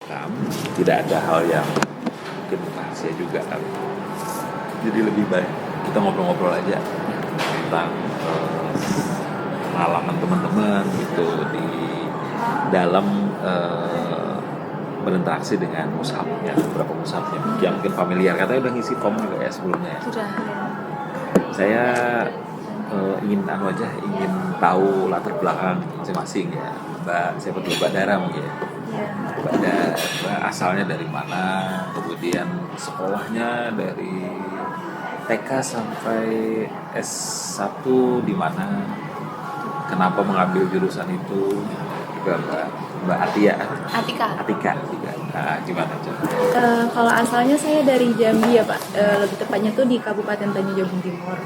merekam, tidak ada hal yang mungkin rahasia juga kan. Jadi lebih baik kita ngobrol-ngobrol aja tentang pengalaman teman-teman gitu di dalam berinteraksi dengan mushaf ya, beberapa mushaf yang mungkin familiar. Katanya udah ngisi form juga ya sebelumnya. Sudah. Saya ingin ingin tahu latar belakang masing-masing ya. Mbak, siapa dulu, Mbak Dara mungkin ya. Mbak Dara asalnya dari mana, kemudian sekolahnya dari TK sampai S1 di mana, kenapa mengambil jurusan itu, juga Mbak Atika. Nah, gimana coba? Kalau asalnya saya dari Jambi ya Pak, lebih tepatnya tuh di Kabupaten Tanjung Jabung Timur.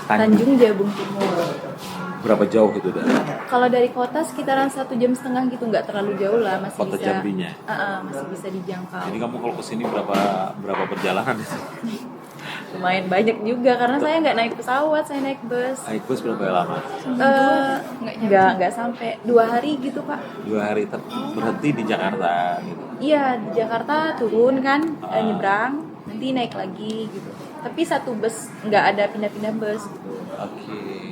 Tanjung Jabung Timur. Berapa jauh itu dari? Kalau dari kota sekitaran 1,5 jam gitu, nggak terlalu jauh lah, masih Kota bisa. Jambinya? Masih bisa dijangkau. Jadi kamu kalau kesini berapa perjalanan itu? Lumayan banyak juga karena saya nggak naik pesawat, saya naik bus. Naik bus berapa lama? Nggak sampai 2 hari gitu Pak. 2 hari berhenti di Jakarta gitu. Iya, di Jakarta turun kan, nyebrang, nanti naik lagi gitu. Tapi satu bus, nggak ada pindah-pindah bus gitu. Oke.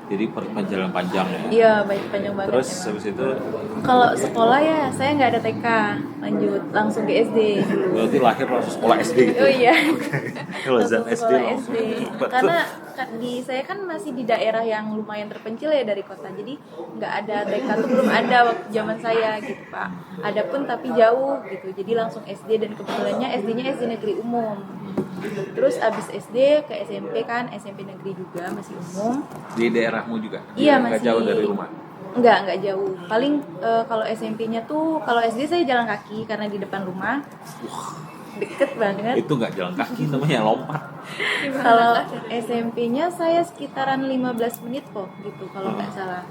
Jadi perjalanan panjang ya? Iya, panjang banget. Terus habis itu? Kalau sekolah ya, saya nggak ada TK, lanjut langsung ke SD. Berarti lahir langsung sekolah SD gitu? Oh iya. Kalau Langsung SD sekolah langsung. Karena saya kan masih di daerah yang lumayan terpencil ya dari kota, jadi nggak ada TK tuh belum ada waktu zaman saya gitu Pak. Ada pun tapi jauh gitu, jadi langsung SD dan kebetulannya SD-nya SD negeri umum. Terus abis SD ke SMP kan, SMP negeri juga masih umum. Di daerahmu juga? Iya, nggak masih jauh dari rumah? Enggak jauh. Paling kalau SMP-nya tuh, kalau SD saya jalan kaki karena di depan rumah. Deket banget. Itu nggak jalan kaki, namanya lompat. Kalau SMP-nya saya sekitaran 15 menit kok gitu kalau nggak salah,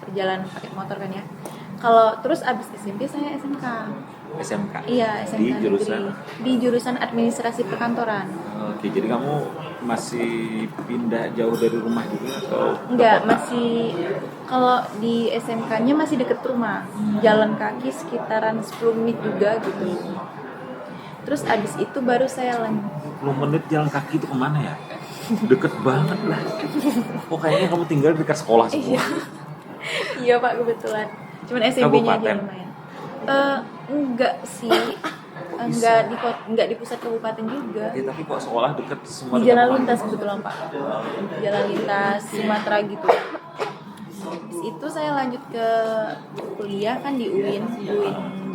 perjalanan pakai motor kan ya. Kalau terus abis SMP saya SMK. SMK? Iya, SMK di jurusan? Di jurusan administrasi perkantoran. Oke, jadi kamu masih pindah jauh dari rumah juga atau? Enggak, masih kalau di SMK-nya masih deket rumah. Jalan kaki sekitaran 10 menit juga gitu. Terus abis itu baru saya 10 menit jalan kaki itu kemana ya? Deket banget lah. Oh, kayaknya kamu tinggal dekat sekolah semua. Iya Pak, kebetulan. Cuman SMP-nya aja lumayan. Enggak sih. Enggak di pusat kabupaten juga. Ya, tapi kok sekolah dekat semua? Di jalan lintas kebetulan Pak. Jalan lintas Sumatera gitu. Habis itu saya lanjut ke kuliah kan di UIN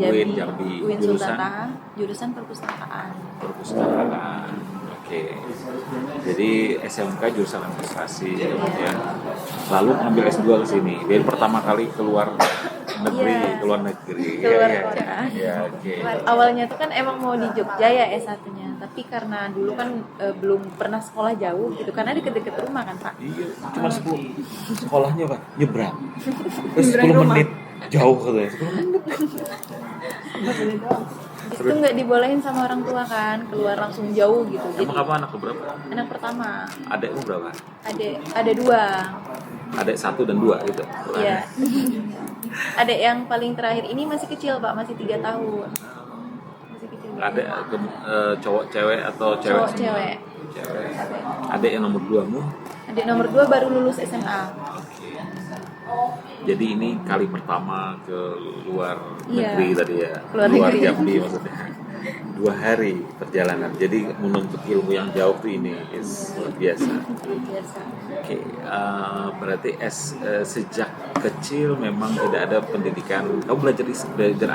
Jambi. UIN Sultan Taha, jurusan perpustakaan. Oke. Jadi SMK jurusan administrasi ya. Lalu ambil S2 ke sini. Jadi pertama kali keluar negeri. Keluar kota. Ya, oke. Awalnya tuh kan emang mau di Jogja ya S1-nya, tapi karena dulu kan belum pernah sekolah jauh gitu, karena deket-deket rumah kan Pak. Iya, cuma 10 sekolahnya Pak, nyebrang. Terus 10 menit jauh katanya. 10 menit. Itu nggak dibolehin sama orang tua kan, keluar langsung jauh gitu. Emang kamu anak berapa? Anak pertama. Adekmu berapa? Ada 2. Adek 1 dan 2 gitu. Iya. Adek yang paling terakhir ini masih kecil Pak, masih 3 tahun. Masih kecil. Adek cowok cewek atau cewek? Cowok cewek. Adek yang nomor 2-mu? Adek nomor 2 baru lulus SMA. Jadi ini kali pertama ke luar negeri tadi ya, Luar Jambi maksudnya. 2 hari perjalanan, jadi menuntut ilmu yang jauh tuh ini luar biasa. Oke, berarti sejak kecil memang tidak ada pendidikan. Kamu belajar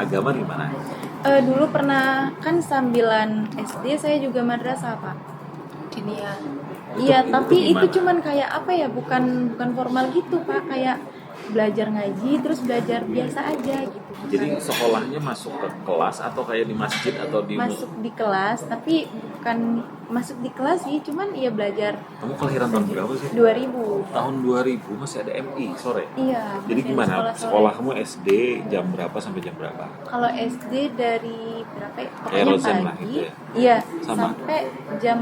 agama di mana? Dulu pernah kan sambilan SD saya juga madrasah Pak. Diniyah. Iya, tapi itu cuman kayak apa ya, bukan formal gitu Pak, kayak belajar ngaji terus belajar biasa aja gitu. Jadi sekolahnya masuk ke kelas atau kayak di masjid atau di? Masuk di kelas, tapi bukan masuk di kelas sih, cuman ya belajar. Kamu kelahiran tahun berapa sih? 2000. Tahun 2000 masih ada MI sore? Iya. Jadi gimana? Sekolah kamu SD jam berapa sampai jam berapa? Kalau SD dari berapa ya? Kayak Pokoknya pagi. gitu ya? Iya, Sama. sampai jam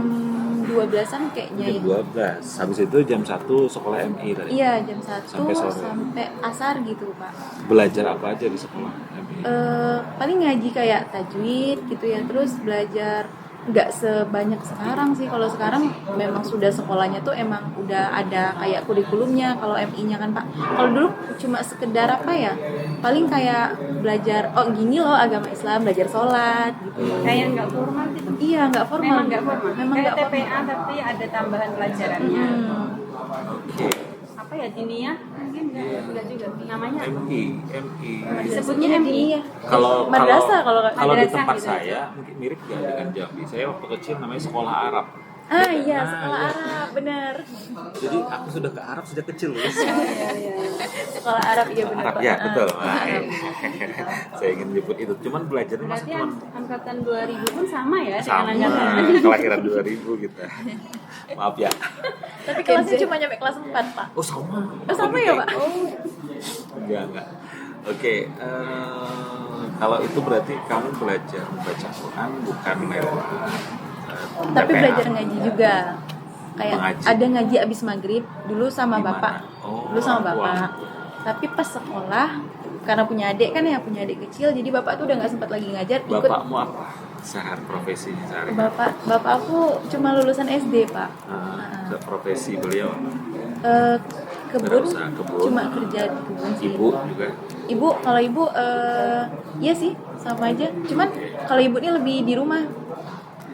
12-an kayaknya. Jam 12. Habis itu jam 1 sekolah MI tadi? Iya, jam 1 sampai sore. Sampai asar gitu Pak. Belajar apa aja di sekolah MI? paling ngaji kayak tajwid gitu ya, terus belajar nggak sebanyak sekarang sih. Kalau sekarang memang sudah sekolahnya tuh emang udah ada kayak kurikulumnya. Kalau MI-nya kan Pak, kalau dulu cuma sekedar apa ya, paling kayak belajar oh gini loh agama Islam, belajar sholat gitu. Kayak nggak formal gitu. Iya, nggak formal. Memang nggak formal. Memang Kayak nggak TPA formal. tapi ada tambahan pelajarannya. Oke. Apa ya, diniyah? Mungkin enggak juga. Namanya apa? MI. Disebutnya MI. Iya. Kalau Madrasah kalau di madrasah tempat gitu. saya mungkin mirip ya dengan Jambi. Saya waktu kecil namanya sekolah Arab. Iya, Nah, sekolah iya. Arab, benar. Jadi aku sudah ke Arab sejak kecil, guys. Sekolah Arab, iya benar. Arab Pak. ya, betul. Nah, saya ingin nyebut itu. Cuman belajarnya masih Berarti cuma angkatan 2000 pun sama ya sama dengan angkatan. kelahiran 2000 kita. Maaf ya. Tapi kelasnya cuma nyampe kelas 4, Pak. Oh sama. Oh, sama ya, Pak? Enggak. Oke, kalau itu berarti kamu belajar membaca Quran bukan lewat Tapi TPA. belajar ngaji juga. Kayak Mengaji. ada ngaji abis maghrib dulu sama Di mana? bapak. Oh, Dulu sama orang tua. bapak. Tapi pas sekolah, karena punya adik kan ya, punya adik kecil, jadi bapak tuh udah nggak sempat lagi ngajar. Ikut Bapakmu apa? Profesinya sehari. bapak aku cuma lulusan SD, Pak. Profesi beliau. Kebun, Berusaha kebun. cuma kerja di kebun sih. Ibu juga. Ibu, kalau ibu iya sih sama aja. Cuman kalau ibu ini lebih di rumah.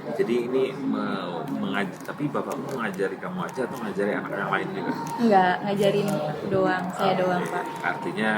Jadi ini mengajar, tapi bapakmu mengajari kamu aja atau mengajari anak yang lain juga? Enggak, ngajarin aku doang, saya doang, Pak. Artinya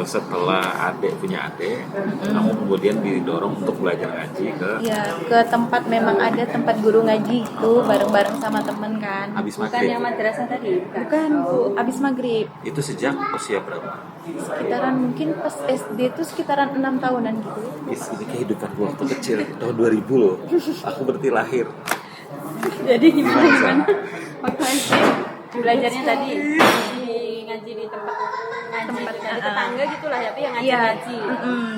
setelah adik punya adik, kamu kemudian didorong untuk belajar ngaji ke Iya, ke tempat memang ada tempat guru ngaji gitu, bareng-bareng sama temen kan. habis Bukan maghrib. yang madrasah tadi. Bukan, Bu, abis maghrib. Itu sejak usia berapa? Sekitaran mungkin pas SD tuh sekitaran 6 tahunan gitu. Ini kehidupan gua waktu kecil, tahun 2000 loh. Aku berarti lahir. Jadi gimana? Gimana? Waktu SD belajarnya tadi ngaji di tempat ngaji di tetangga gitulah ya, tapi yang ngaji Iya, ngaji.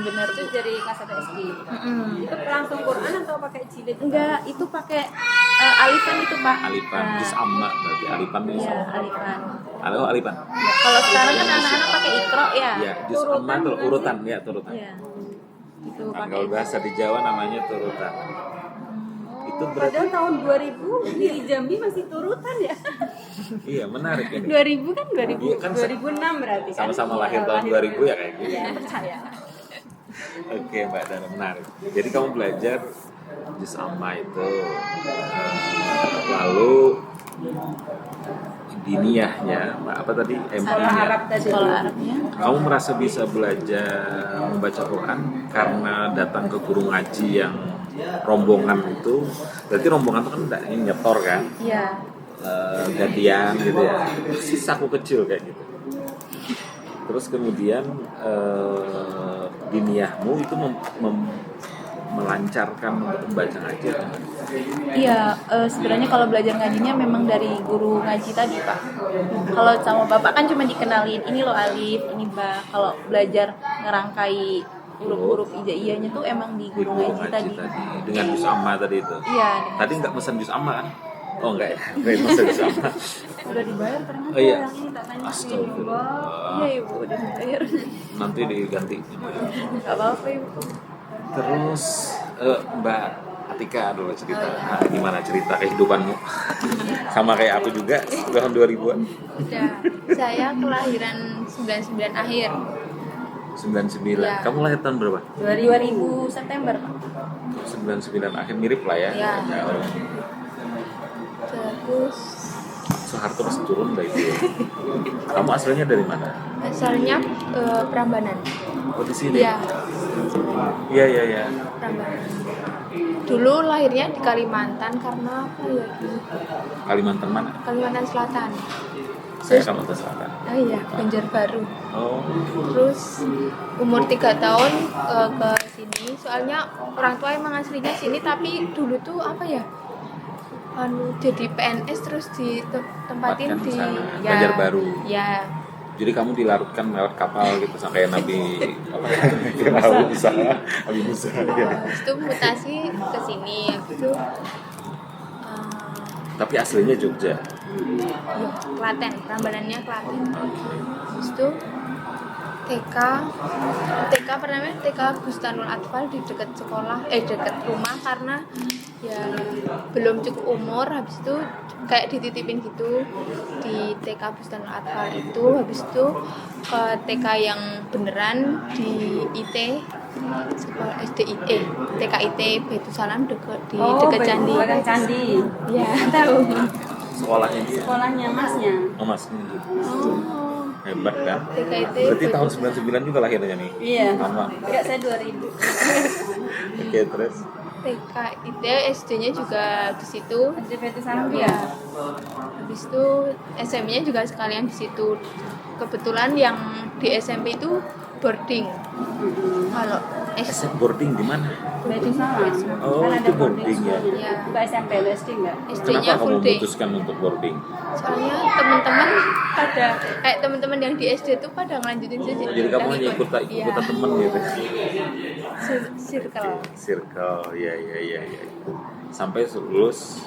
bener Itu tuh. dari kelas 1 SD. Itu langsung Quran atau pakai jilid? Enggak, itu pakai alifan itu, Pak. Alifan, Nah, juz amma berarti alifan itu. Iya, alifan. Halo alifan. Kalau sekarang kan anak-anak pakai ikro ya. Ya, juz amma tuh urutan ya, turutan. Iya. Itu Kan pakai. kalau bahasa di Jawa namanya turutan. Itu berarti Padahal tahun 2000 di Jambi masih turutan ya. iya menarik ini. 2000 kan 2000 Iya, kan 2006 berarti kan. Sama-sama Iya, lahir tahun 2000 ya kayak gitu. Iya, percaya. Oke Mbak Dana, menarik. Jadi kamu belajar juz amma itu, lalu diniyahnya, Mbak, apa tadi? Sekolah MI-nya. Arab tadi. Sekolah Arabnya. Kamu merasa bisa belajar membaca Quran karena datang ke guru ngaji yang rombongan itu. Berarti rombongan itu kan enggak ini nyetor kan, Iya. gantian gitu ya. Persis aku kecil kayak gitu. Terus kemudian diniyahmu itu melancarkan untuk membaca ngaji. Iya, sebenarnya kalau belajar ngajinya memang dari guru ngaji tadi, Pak. Kalau sama bapak kan cuma dikenalin ini loh alif, ini ba. Kalau belajar ngerangkai huruf-huruf ijaiyahnya tuh emang di Di guru guru ngaji tadi. dengan juz amma tadi itu. Iya. Tadi nggak pesan juz amma kan? Oh enggak ya, nggak pesan juz amma. Udah dibayar ternyata. Oh iya. Yang ini tak tanya. Astagfirullah. Iya ibu, udah dibayar. Nanti diganti. Gak apa-apa ibu. Terus Mbak Atika dulu cerita, gimana cerita kehidupanmu? Sama kayak aku juga, tahun 2000-an. Udah, saya kelahiran 99 akhir. 99. Ya. Kamu lahir tahun berapa? 2000 September, Pak. 99 akhir, mirip lah ya. Ya. Jauh. Terus Soeharto masih turun dari itu. Kamu aslinya dari mana? asalnya Prambanan. Oh di sini. Iya, Iya. Prambanan. Dulu lahirnya di Kalimantan karena apa ya? Kalimantan mana? Kalimantan Selatan. Saya Kalimantan Selatan. Ah iya, Banjarbaru. Oh. Terus umur 3 tahun ke sini. Soalnya orang tua emang aslinya sini, tapi dulu tuh apa ya? Jadi PNS terus ditempatin Tempatkan di sana, Banjarbaru. Ya. Jadi kamu dilarutkan lewat kapal gitu sampai Nabi apa? Nabi Musa. Nabi Musa. Habis itu mutasi ke sini, habis itu Tapi aslinya Jogja. ya, Klaten, Prambanannya Klaten. Habis itu TK pertama TK Bustanul Atfal di dekat sekolah dekat rumah karena ya belum cukup umur. Habis itu kayak dititipin gitu di TK Bustanul Atfal itu. Habis itu ke TK yang beneran di IT sekolah TK IT Baitul Salam di dekat Candi. Belakang Candi. Ya tahu. Sekolahnya dia. Sekolahnya masnya. Oh, masnya gitu. Oh. Hebat kan? TK IT Berarti tahun 99 juga lahirnya nih. Iya. Sama. Enggak, saya 2000. Oke, terus TK IT SD-nya juga di situ. Di Baitul Salam Ya. ya. Habis itu SMP-nya juga sekalian di situ. Kebetulan yang di SMP itu boarding. Kalau SM boarding di mana? Baitul Salam. Oh, Kan itu ada boarding ya. school-nya. Ya. Bukan SMP, SD enggak? SD-nya Kenapa kamu full day. memutuskan untuk boarding? Soalnya teman-teman pada teman-teman yang di SD itu pada ngelanjutin Jadi kamu hanya ikutan temen gitu. Circle. Circle, ya. Sampai lulus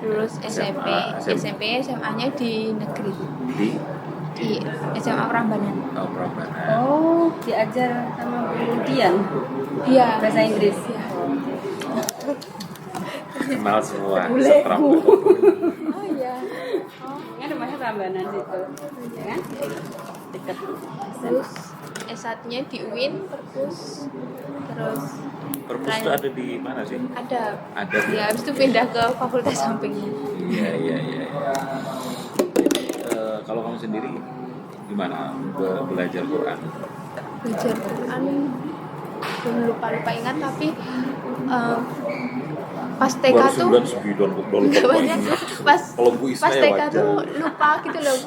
Lulus SMP, SMA-nya di negeri. Di SMA Prambanan. Prambanan. Oh, diajar sama Bu Dian Iya. bahasa Inggris. Iya. Kenal semua. Bule. Seprambanan. Oh iya. Kan rumahnya Prambanan situ. Ya kan? Dekat. Terus S1-nya di UIN, Perpus. Terus Perpus itu ada di mana sih? ada. Ada. Ya, habis itu pindah ke fakultas sampingnya. Iya. Kalau kamu sendiri gimana belajar Quran? Belajar Quran belum lupa ingat, tapi pas TK tuh nggak banyak. Pas Kalau Bu Isna ya TK wajar. tuh lupa gitu loh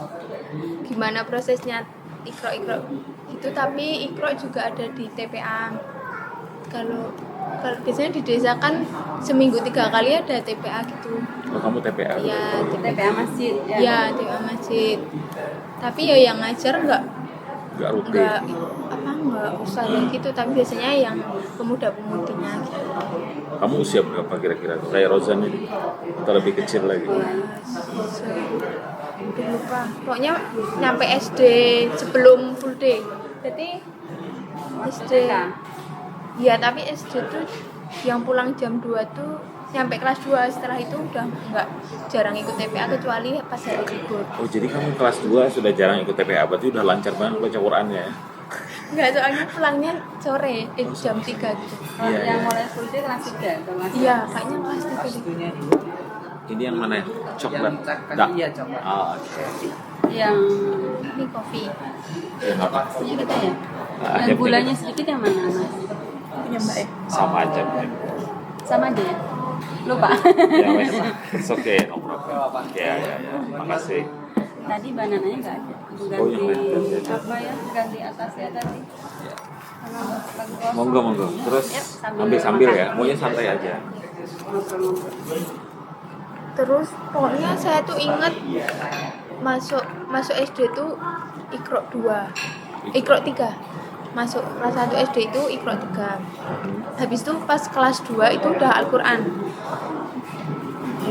gimana prosesnya ikro gitu, tapi ikro juga ada di TPA. Kalau biasanya di desa kan seminggu 3 kali ada TPA gitu. Oh, kamu TPA? Ya, TPA masjid ya. ya TPA masjid. Tapi ya yang ngajar nggak rutin. nggak usah gitu, tapi biasanya yang pemuda-pemudinya gitu. Kamu usia berapa kira-kira? Kayak Rozan ini atau lebih kecil lagi? Udah lupa. Pokoknya nyampe SD sebelum full day. Berarti SD. Ya, tapi SD tuh yang pulang jam 2 tuh nyampe kelas 2. Setelah itu udah nggak jarang ikut TPA kecuali pas hari libur. Oh, jadi kamu kelas 2 sudah jarang ikut TPA, berarti udah lancar banget baca Qurannya ya? Enggak, soalnya pulangnya sore, jam 3 gitu. Kalau Iya, yang iya. mulai full day kelas 3 atau kelas Iya, kayaknya kelas 3 deh. Ini yang mana? Coklat? Iya, coklat. Oh, oke. yang Ini kopi. Yang apa? punya kita ya. Ah, Yang gulanya sedikit yang mana, Mas? Punya Mbak ya. Sama aja. Sama aja ya. Lupa. Ya, wes lah. It's okay, no problem. Ya. Makasih. Tadi banananya nggak ada. Oh, yang Ganti lain. apa ya? Ganti atas ya tadi. Monggo. Terus sambil ya. Maunya santai aja. Ngobrol-ngobrol. Terus pokoknya saya tuh ingat masuk SD tuh Iqra 2. Iqra 3. Masuk kelas 1 SD itu Iqra 3. Habis itu pas kelas 2 itu udah Al-Qur'an.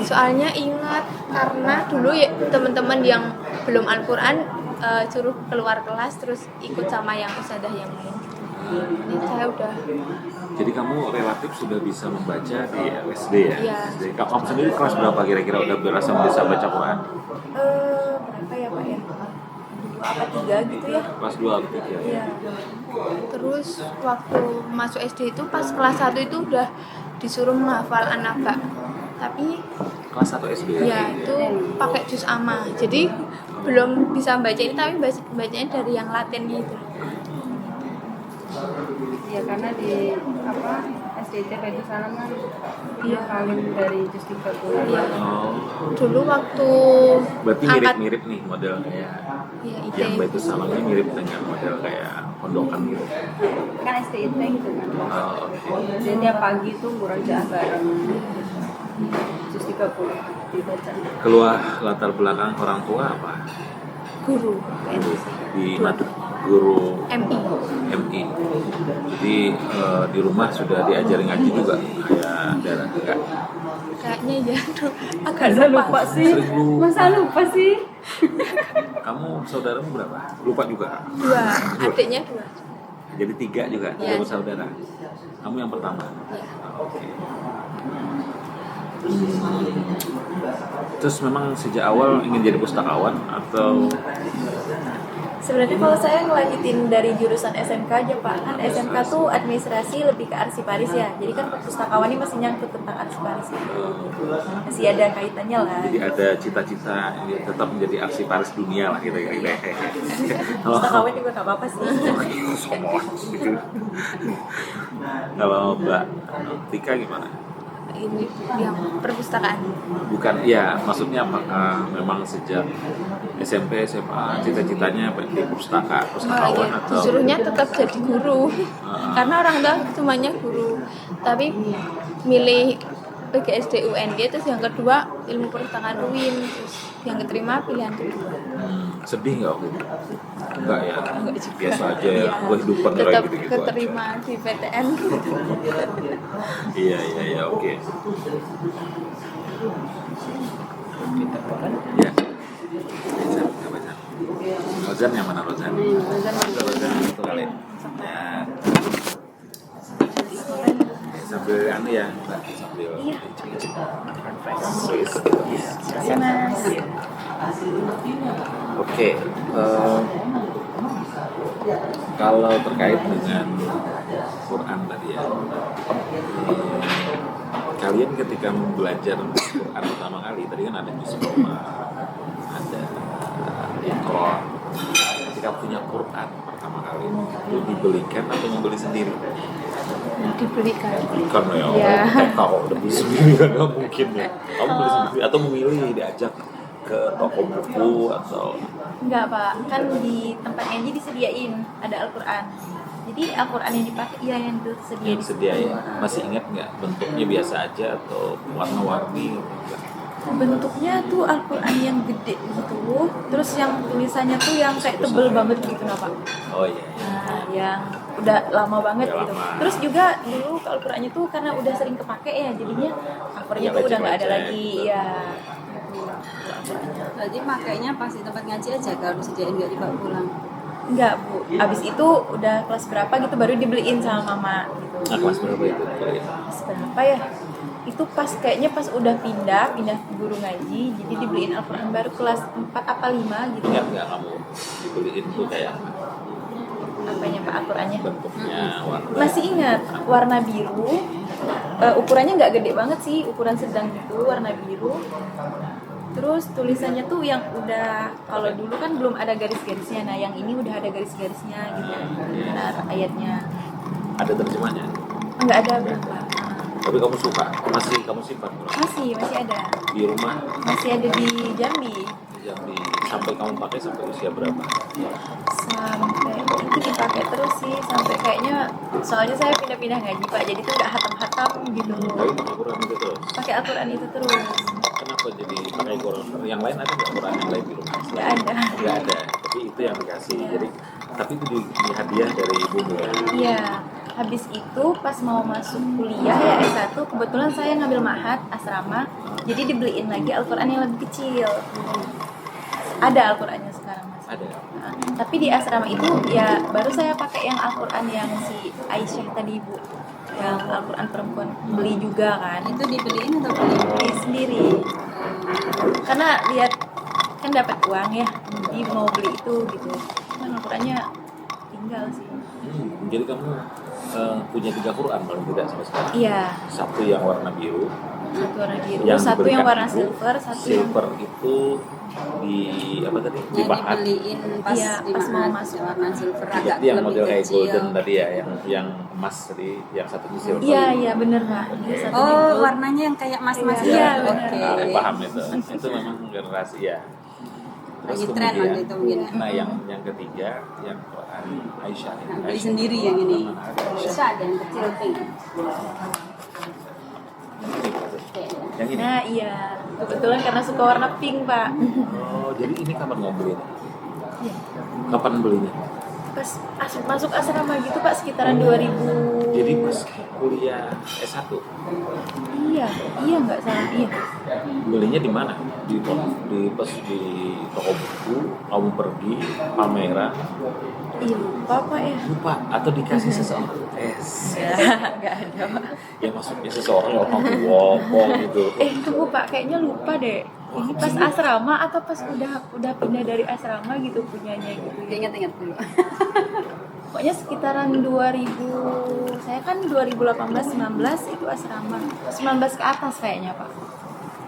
Soalnya ingat karena dulu ya teman-teman yang belum Al-Qur'an suruh keluar kelas terus ikut sama yang ustadzah yang lain. Ini saya udah. Jadi kamu relatif sudah bisa membaca di SD ya? Iya. SD. Kamu sendiri kelas berapa kira-kira udah berasa bisa baca Quran? Berapa ya Pak ya? 2 apa 3 gitu ya? Kelas 2 atau 3? Iya. Terus waktu masuk SD itu pas kelas 1 itu udah disuruh menghafal An-Naba. Tapi Kelas 1 SD? ya itu pakai juz amma. Jadi belum bisa baca ini tapi bacanya dari yang Latin gitu. Ya karena di SDT Baitul Salam kan dia paling dari juz 30. Iya. Oh, Dulu waktu berarti angkat mirip-mirip nih model kayak ya, yang Baitul Salamnya mirip dengan model kayak pondokan gitu. Kan SDT gitu kan. Oh, oke. Jadi tiap pagi tuh murojaah bareng. Juz 30 dibaca. Keluar latar belakang orang tua apa? guru Di guru MI. MI. Jadi di rumah sudah diajari ngaji juga kayak darah enggak? Kayaknya ya, aduh, agak Masa lupa sih? Sering lupa. Masa lupa sih? Kamu saudaramu berapa? Lupa juga. 2, adiknya 2. Jadi 3 juga, 3 Iya. bersaudara. Kamu yang pertama. Iya. Oke. Terus memang sejak awal ingin jadi pustakawan atau Sebenarnya kalau saya ngelanjutin dari jurusan SMK aja Pak, kan SMK tuh administrasi lebih ke arsiparis ya, jadi kan pustakawan ini masih nyangkut tentang arsiparis itu, masih ada kaitannya lah. jadi ada cita-cita ingin tetap menjadi arsiparis dunia lah gitu ya? Pustakawan juga nggak apa-apa sih. Kalau Mbak Tika gimana? Ini yang perpustakaan. Bukan, ya maksudnya apakah memang sejak SMP, SMA cita-citanya di pustakawan atau Disuruhnya tetap jadi guru. Karena orang tua semuanya guru. Tapi milih PGSD UNG, terus yang kedua ilmu perpustakaan UIN, terus yang keterima pilihan kedua. sedih nggak waktu itu? Enggak ya, Enggak juga. biasa aja ya, Iya. kehidupan kayak Tetap gitu-gitu keterima di PTN. Iya, oke. Ya. Rozan, apa Rozan? Rozan yang mana Rozan? Rozan itu kali. Ya. Sambil anu ya, Mbak, sambil Swiss. Terima Mas. Oke, kalau terkait dengan Quran tadi ya, kalian ketika belajar Quran pertama kali, tadi kan ada juz Roma, ada Iqra. Ketika punya Quran pertama kali, itu dibelikan atau membeli sendiri? Diberikan. Kan ya, Iya. kalau udah beli sendiri kan nggak mungkin ya. Kamu beli sendiri atau memilih diajak ke toko buku atau Enggak Pak, kan di tempat ngaji disediain ada Al-Quran. Jadi Al-Quran yang dipakai ya yang tersedia yang di sedia situ. ya? Masih ingat nggak bentuknya biasa aja atau warna-warni? Bentuknya tuh Al-Quran yang gede gitu, terus yang tulisannya tuh yang kayak tebel banget gitu nah Pak. Oh iya. Nah, yang udah lama banget Udah gitu. lama. Terus juga dulu Al-Qurannya tuh karena udah sering kepake ya, jadinya covernya Ya, tuh udah nggak ada lecek-lecek, lagi betul. ya. Berarti makainya pas di tempat ngaji aja kalau disediain nggak dibawa pulang. Enggak Bu, abis itu udah kelas berapa gitu baru dibeliin sama mama gitu. Nah, kelas berapa itu? Kelas berapa ya? Itu pas kayaknya pas udah pindah guru ngaji, jadi dibeliin Al-Quran baru kelas 4 apa 5 gitu. Ingat nggak kamu dibeliin tuh kayak apa? Apanya Pak Al-Qurannya? Bentuknya, warna? Masih ingat, warna biru. Ukurannya nggak gede banget sih, ukuran sedang gitu, warna biru. Terus tulisannya tuh yang udah, kalau dulu kan belum ada garis-garisnya, nah yang ini udah ada garis-garisnya gitu. Benar ayatnya. Ada terjemahnya? Nggak ada berapa. Tapi kamu suka? Masih kamu simpan? Masih ada. Di rumah? Masih ada di Jambi. Yang sampai kamu pakai sampai usia berapa? Sampai itu dipakai terus sih, sampai kayaknya, soalnya saya pindah-pindah ngaji Pak, jadi tuh nggak hatam-hatam gitu. Tapi pakai Quran itu terus? Pakai Al-Quran itu terus. Kenapa jadi pakai Quran? Yang lain ada nggak Quran yang lain di rumah? Nggak ada. Nggak ada, tapi itu yang dikasih. Jadi, tapi itu di hadiah dari ibumu ya? Iya, habis itu pas mau masuk kuliah ya S1, kebetulan saya ngambil mahat asrama, jadi dibeliin lagi Al-Quran yang lebih kecil. Ada Al-Qurannya sekarang Mas. Ada. Nah, tapi di asrama itu ya baru saya pakai yang Al-Quran yang si Aisyah tadi Bu, yang Al-Quran perempuan beli juga kan. Itu dibeliin atau beli? Beli sendiri. Karena lihat kan dapat uang ya, jadi mau beli itu gitu. Cuman Al-Qurannya tinggal sih. Jadi kamu punya 3 Quran paling tidak sampai sekarang? Iya. Satu yang warna biru, Satu warna biru, yang satu yang diberikan warna ibu, silver, satu yang silver itu di apa tadi? Yang Dipahat. dibeliin pas Iya, di pas mau mahat, masuk. warna silver agak Jadi yang lebih model kayak kecil. golden tadi ya, yang emas tadi, yang satunya silver. Iya bener Pak. Ini satunya Oh, gold. warnanya yang kayak mas-mas Iya, ya? iya, Oke. benar. Nah, paham itu. Itu memang generasi ya. Lagi tren waktu itu mungkin. Nah yang ketiga yang Quran Aisyah. Nah, beli sendiri yang ini. Mana ada Aisyah? Bisa ada yang kecil pink. Yang ini. Nah iya, kebetulan karena suka warna pink Pak. Oh, jadi ini kapan mau belinya? Iya. Kapan belinya? Pas masuk asrama gitu Pak, sekitaran 2000 Jadi pas kuliah S1 Iya, iya nggak salah, iya. belinya di mana? Pas di toko buku, kamu pergi pameran, Iya lupa Pak ya. lupa atau dikasih seseorang? Ya, nggak ada Pak. Ya maksudnya seseorang orang tua gitu. Tunggu Pak, kayaknya lupa deh. Ini pas asrama atau pas udah pindah dari asrama gitu punyanya gitu. Ingat-ingat dulu. Pokoknya sekitaran 2000, saya kan 2018-19 itu asrama. 19 ke atas kayaknya Pak.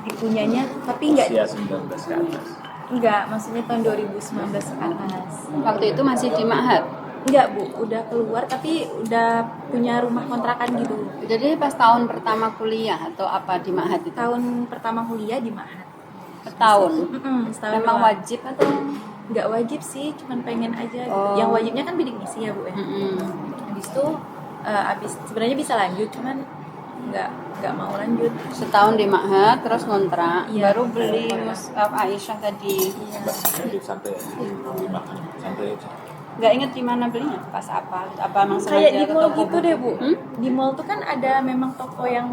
Dipunyanya, tapi enggak, Usia 19 ke atas. enggak, maksudnya tahun 2019 ke atas. Waktu itu masih di Ma'had. Enggak Bu, udah keluar tapi udah punya rumah kontrakan gitu. Jadi pas tahun pertama kuliah atau apa di Ma'had itu? Tahun pertama kuliah di Ma'had. Setahun. Setahun Memang doang. wajib atau? Nggak wajib sih, cuman pengen aja gitu. Oh. Yang wajibnya kan bidik misi ya Bu ya. Habis itu sebenarnya bisa lanjut, cuman nggak mau lanjut. Setahun di Ma'had terus ngontrak, Iya. baru beli mushaf Aisyah tadi. Duduk santai aja, dimakan santai aja. Nggak inget di mana belinya, pas apa emang Kayak sengaja di ke mall toko gitu buku? deh Bu. Di mall tuh kan ada memang toko yang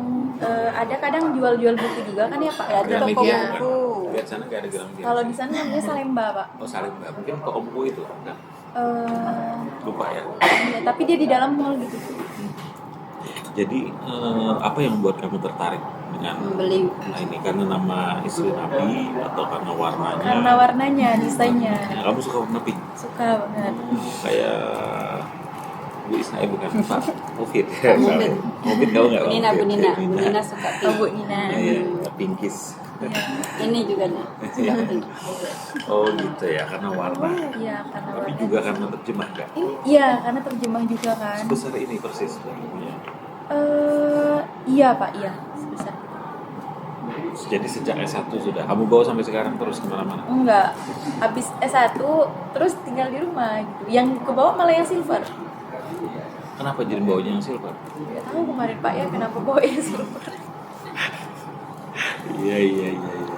ada kadang jual-jual buku juga kan ya Pak. Ya, di toko Gramedia buku. kan? Lihat sana nggak ada Gramedia. Kalau di sana namanya Salemba Pak. Oh saling nggak, mungkin toko buku itu enggak. Lupa ya. Ya, tapi dia di dalam mall gitu. Jadi apa yang membuat kamu tertarik dengan Membeli. ini? Karena nama istri Nabi atau karena warnanya? Karena warnanya, desainnya. Kamu suka warna pink? Suka banget. Kayak Bu Isna, bukan Pak Mufid. Mufid. Mufid tahu nggak? Bu Nina, Bu Nina, Bu Nina. Nina suka Oh pink. Bu Nina. Iya, pinkis. Ini juga nih, suka pink. Oh gitu ya, karena warna. Iya, karena Tapi warna. juga karena terjemah nggak? Iya, karena terjemah juga kan. Sebesar ini persis bukunya. Iya Pak, iya. Sebesar. Jadi sejak S1 sudah. Kamu bawa sampai sekarang terus kemana-mana? Enggak. Habis S1 terus tinggal di rumah gitu. Yang ke bawah malah yang silver. Kenapa jadi bawanya yang silver? Enggak tahu kemarin Pak ya kenapa bawa yang silver. Iya.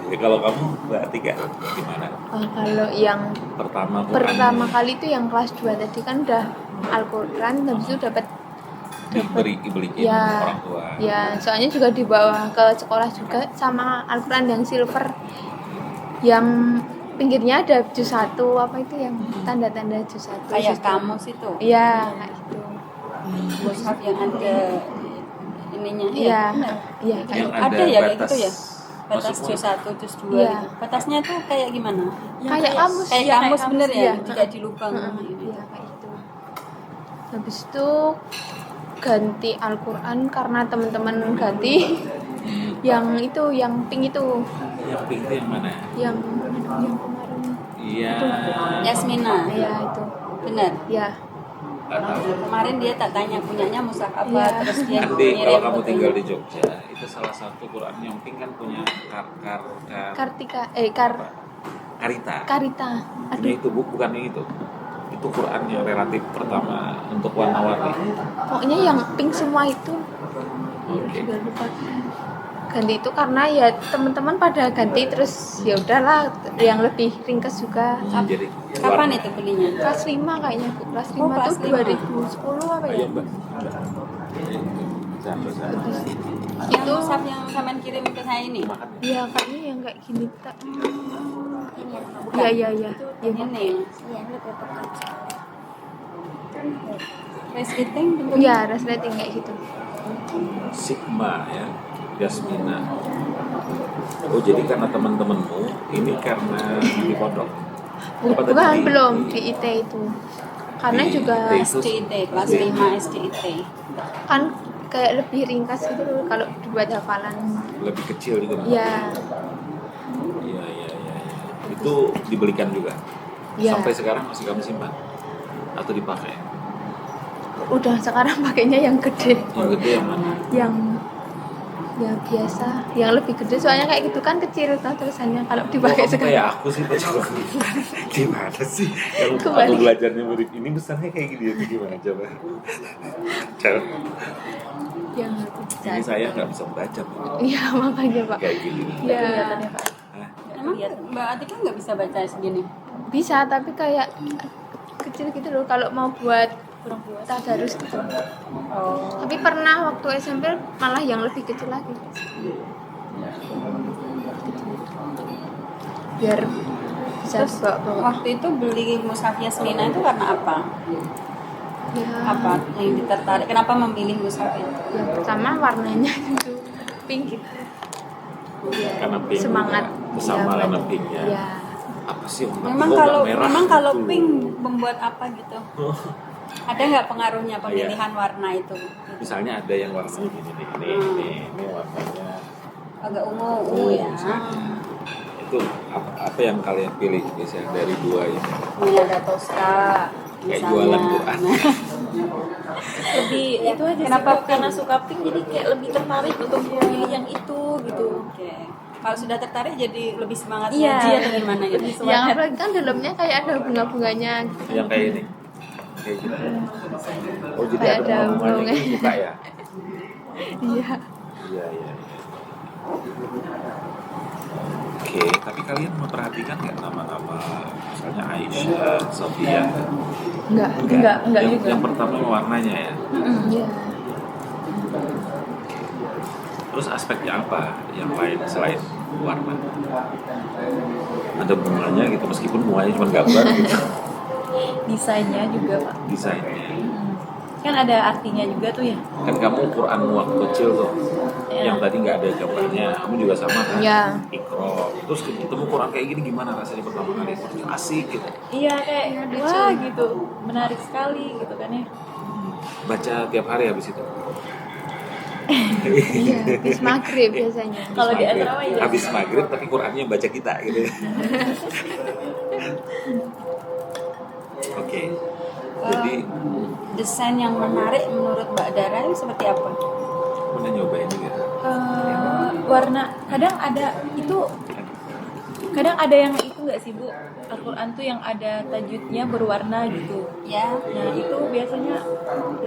Ya, kalau kamu berarti kan gimana? Kalau yang Pertama pertama kali itu yang kelas 2 tadi kan udah Al-Quran, habis itu dapat dibeliin ya, orang tua. ya soalnya juga dibawa ke sekolah juga sama Al-Quran yang silver, yang pinggirnya ada juz 1 apa itu yang tanda-tanda juz 1 Kayak kamus itu. iya kayak gitu. Mushaf yang ada ininya. Iya, benar. iya Yang kayak Ada ya kayak batas gitu ya. Batas masuk juz 1, juz 2 Iya. gitu. Batasnya tuh kayak gimana? kayak kamus. Kayak Iya, kamus kayak bener kamus, ya, iya. tidak di lubang. Iya kayak itu. Habis itu ganti Al-Quran karena teman-teman ganti yang itu, yang pink itu, Yang pink itu yang mana? yang kemarin. Iya. Yasmina, Ya itu, benar. ya. Nggak tahu. Kemarin dia tak tanya punyanya mushaf apa, Iya. terus dia Nanti kalau ngirim kamu fotonya. tinggal di Jogja, itu salah satu Quran yang pink kan punya Kartika, Karita. Karita. Ini Aduh, itu bukan yang itu. Itu Quran yang relatif pertama untuk warna-warni. pokoknya yang pink semua itu. Oke. Juga lupa. Ganti itu karena ya teman-teman pada ganti, terus ya udahlah yang lebih ringkas juga. Jadi Kapan itu belinya? Kelas 5 kayaknya Bu. Kelas 5 Oh, kelas tuh 5. 2010 apa Ayo ya? Mbak. Sampai. Yang mushaf yang sampean kirim ke saya ini. Makan. Iya kayaknya yang kayak gini tak. Bukan. Iya iya iya. Iya. Ini. Iya, lebih pekat. Resleting bentuknya. Iya, resleting kayak gitu. Sigma ya, Yasmina. Oh jadi karena teman-temanmu ini karena di pondok. Apa tadi Bukan, di- belum di IT itu. Karena di juga IT. SDIT, kelas 5 SDIT. kan kayak lebih ringkas gitu loh kalau dibuat hafalan. Lebih kecil juga. Iya. Iya. Itu dibelikan juga. Iya. Sampai sekarang masih kamu simpan atau dipakai? Udah sekarang pakainya yang gede. Yang gede yang mana? Yang ya biasa, yang lebih gede soalnya kayak gitu kan kecil kan tulisannya kalau dipakai kamu sekarang. kayak aku sih Pak Jokowi. Gimana sih? Kalau aku Kebalik. belajarnya murid ini besarnya kayak gini itu gimana coba? Coba. Yang lebih besar. Ini saya nggak bisa membaca Bu. Iya makanya Pak. Kayak gini. Iya. Kelihatannya Pak. Hah? Emang Mbak Atika nggak bisa baca segini? Bisa tapi kayak kecil gitu loh kalau mau buat kurang puas. tadarus gitu. Oh. Tapi pernah waktu SMP malah yang lebih kecil lagi. Biar bisa Terus bawa-bawa. waktu itu beli mushaf Yasmina itu karena apa? Ya, Apa yang ditertarik? Kenapa memilih mushaf itu? yang pertama warnanya itu pink gitu. Karena pink Semangat. juga. Sama Iya, karena benar. pink ya. Iya. Apa sih yang Memang tiba-tiba kalau merah memang kalau gitu? pink membuat apa gitu? Ada nggak pengaruhnya pemilihan warna itu? Misalnya ada yang warnanya gini nih, ini warnanya Agak ungu ya. itu apa yang kalian pilih biasanya dari dua ini? Ini ada Tosca. Kayak misalnya. jualan Quran. Lebih itu aja sih, Kenapa Kak, karena suka pink jadi kayak lebih tertarik untuk memilih yang itu gitu. Oke. Kalau sudah tertarik jadi lebih semangat Iya. ngaji atau gimana gitu? Lebih Yang semangat. apalagi kan dalamnya kayak ada bunga-bunganya gitu. Yang kayak ini. Kayak gitu. Oh, jadi Kayak ada ada bunganya bunganya. gitu suka ya? Iya. Iya, iya. Oke, tapi kalian memperhatikan nggak nama-nama misalnya Aisyah, Sofia? Enggak. Enggak yang, juga. yang pertama warnanya ya. Iya. Terus aspeknya apa yang lain selain warna? Ada bunganya gitu, meskipun bunganya cuma gambar gitu. Desainnya juga, Pak. Desainnya. Kan ada artinya juga tuh ya. Kan kamu Quran waktu kecil tuh, Iya. yang tadi nggak ada gambarnya, kamu juga sama kan? Iya. Ikro. Terus ketemu Quran kayak gini gimana rasanya pertama kali? Terus asik gitu. Iya kayak lucu. wah gitu, menarik sekali gitu kan ya. Baca tiap hari habis itu. Iya, habis maghrib biasanya. Kalau di Maghrib. asrama ya. Habis maghrib tapi Qurannya baca kita gitu. Oke. Jadi Desain yang menarik menurut Mbak Dara itu seperti apa? pernah nyobain juga. Warna kadang ada itu, kadang ada yang itu nggak sih Bu, Al-Quran tuh yang ada tajwidnya berwarna gitu. Ya. Nah itu biasanya